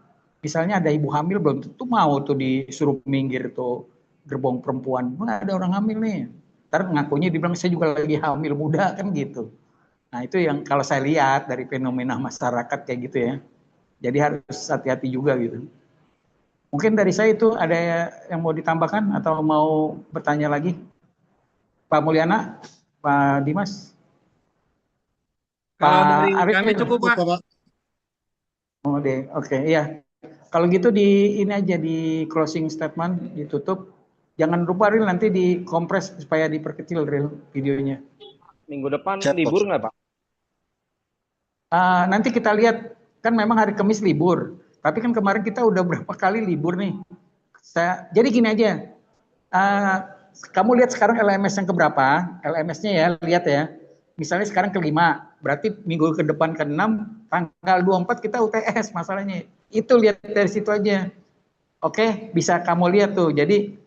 Misalnya ada ibu hamil belum tentu mau tuh disuruh minggir tuh gerbong perempuan. Nggak ada orang hamil nih. Ntar ngakunya dibilang saya juga lagi hamil muda kan gitu. Nah itu yang kalau saya lihat dari fenomena masyarakat kayak gitu ya. Jadi harus hati-hati juga gitu. Mungkin dari saya itu ada yang mau ditambahkan atau mau bertanya lagi? Pak Mulyana, Pak Dimas? Kalau Pak dari Arif kami cukup, Pak. Oh deh, oke, iya. Kalau gitu ini aja di closing statement ditutup. Jangan lupa Ril nanti dikompres supaya diperkecil Ril videonya. Minggu depan libur nggak Pak? Nanti kita lihat, kan memang hari Kamis libur. Tapi kan kemarin kita udah berapa kali libur nih. Jadi gini aja, kamu lihat sekarang LMS yang keberapa? LMS-nya ya, lihat ya. Misalnya sekarang ke-5, berarti minggu ke depan ke-6, tanggal 24 kita UTS masalahnya. Itu lihat dari situ aja. Oke, bisa kamu lihat tuh. Jadi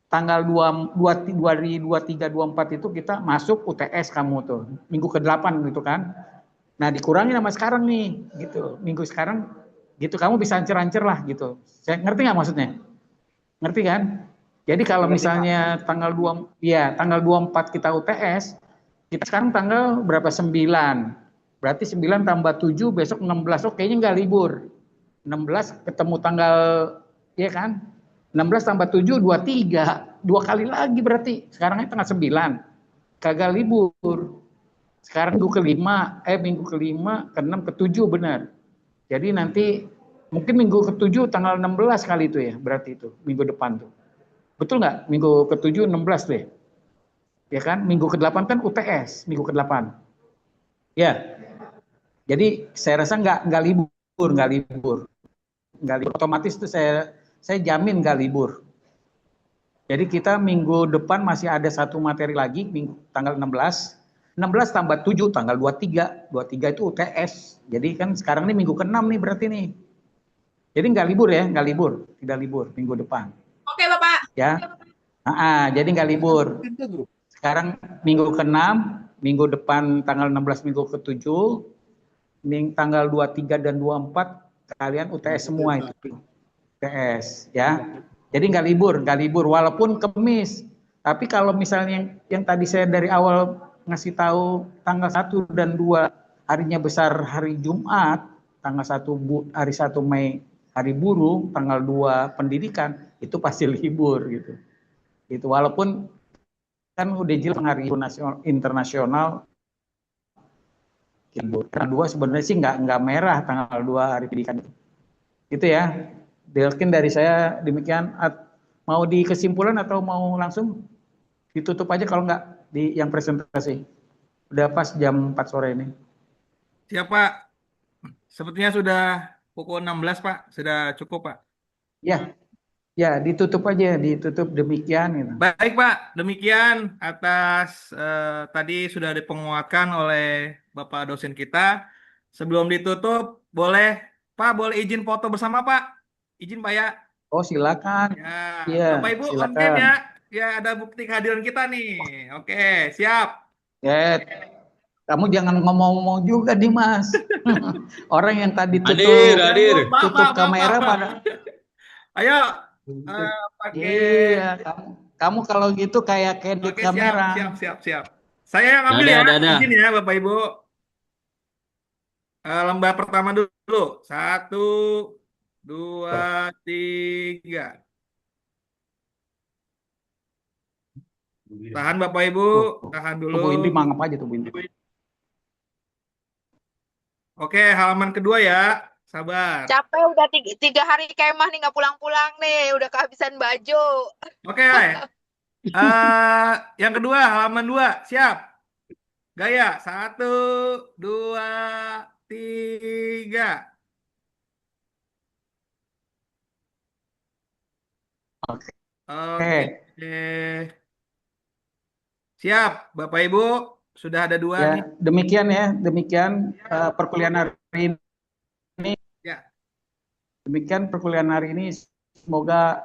tanggal 23, 24 itu kita masuk UTS kamu tuh. Minggu ke-8 gitu kan. Nah, dikurangi sama sekarang nih gitu. Minggu sekarang gitu kamu bisa ancer-ancer lah gitu. Saya ngerti nggak maksudnya? Ngerti kan? Jadi kalau misalnya tanggal 24 kita UTS, kita sekarang tanggal berapa? 9. Berarti 9 tambah 7 besok 16. Oh, kayaknya nggak libur. 16 ketemu tanggal, ya kan? 16 tambah 7 23. 2 kali lagi berarti. Sekarang tanggal 9. Kagak libur. Sekarang minggu kelima, ke-6, ke-7 benar. Jadi nanti mungkin minggu ke-7 tanggal 16 kali itu ya, berarti itu minggu depan tuh. Betul nggak? Minggu ke-7 16 tuh ya. Ya kan? Minggu ke-8 kan UTS, minggu ke-8. Ya. Jadi saya rasa nggak libur. Otomatis tuh saya jamin nggak libur. Jadi kita minggu depan masih ada satu materi lagi, tanggal 16. 16 tambah 7 tanggal 23. 23 itu UTS. Jadi kan sekarang ini minggu ke-6 nih berarti nih. Jadi nggak libur ya, tidak libur minggu depan. Oke, Bapak. Ya. Jadi nggak libur. Sekarang minggu ke-6, minggu depan tanggal 16 minggu ke-7, tanggal 23 dan 24 kalian UTS semua itu. UTS ya. Jadi nggak libur walaupun Kamis. Tapi kalau misalnya yang tadi saya dari awal ngasih tahu tanggal 1 dan 2 harinya besar hari Jumat, tanggal 1 hari 1 Mei hari buruh, tanggal 2 pendidikan, itu pasti libur gitu. Itu walaupun kan udah jelas hari internasional libur. Tanggal 2 sebenarnya sih nggak merah tanggal 2 hari pendidikan. Itu ya. Mungkin dari saya demikian. Mau di kesimpulan atau mau langsung ditutup aja kalau nggak di yang presentasi. Udah pas jam 4 sore ini. Siap, Pak. Sepertinya sudah pukul 16, Pak. Sudah cukup, Pak. Ya, ditutup aja, ditutup demikian gitu. Baik, Pak. Demikian atas tadi sudah dipenguatkan oleh Bapak dosen kita. Sebelum ditutup, Pak boleh izin foto bersama, Pak? Izin, Pak ya? Oh, silakan. Ya, Bapak Ibu, silakan. Ya. Ya, ada bukti kehadiran kita nih. Oke, siap. Ya, kamu jangan ngomong-ngomong juga nih, Mas. Orang yang tadi tutup kamera pada. Ayo, pakai. Iya, kamu kalau gitu kayak candid kamera. Siap. Saya yang ambil izin ya, Bapak Ibu. Lembah pertama dulu. 1, 2, 3. Tahan Bapak Ibu, tahan dulu. Bu Indri mangap aja tuh Bu Indri. Oke, halaman kedua ya, sabar. Capek udah 3 hari kemah nih nggak pulang-pulang nih, udah kehabisan baju. Oke, yang kedua halaman 2, siap. Gaya 1, 2, 3. Oke. Siap, Bapak Ibu, sudah ada 2 nih. Demikian perkuliahan hari ini. Ya. Demikian perkuliahan hari ini, semoga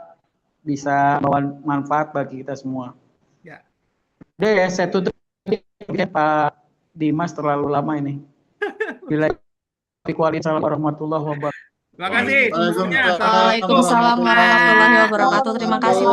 bisa membawa manfaat bagi kita semua. Ya. Udah ya, saya tutup ya, Pak Dimas, terlalu lama ini. Bila Waalaikumsalam warahmatullahi wabarakatuh. Terima kasih. Waalaikumsalam warahmatullahi wabarakatuh. Terima kasih.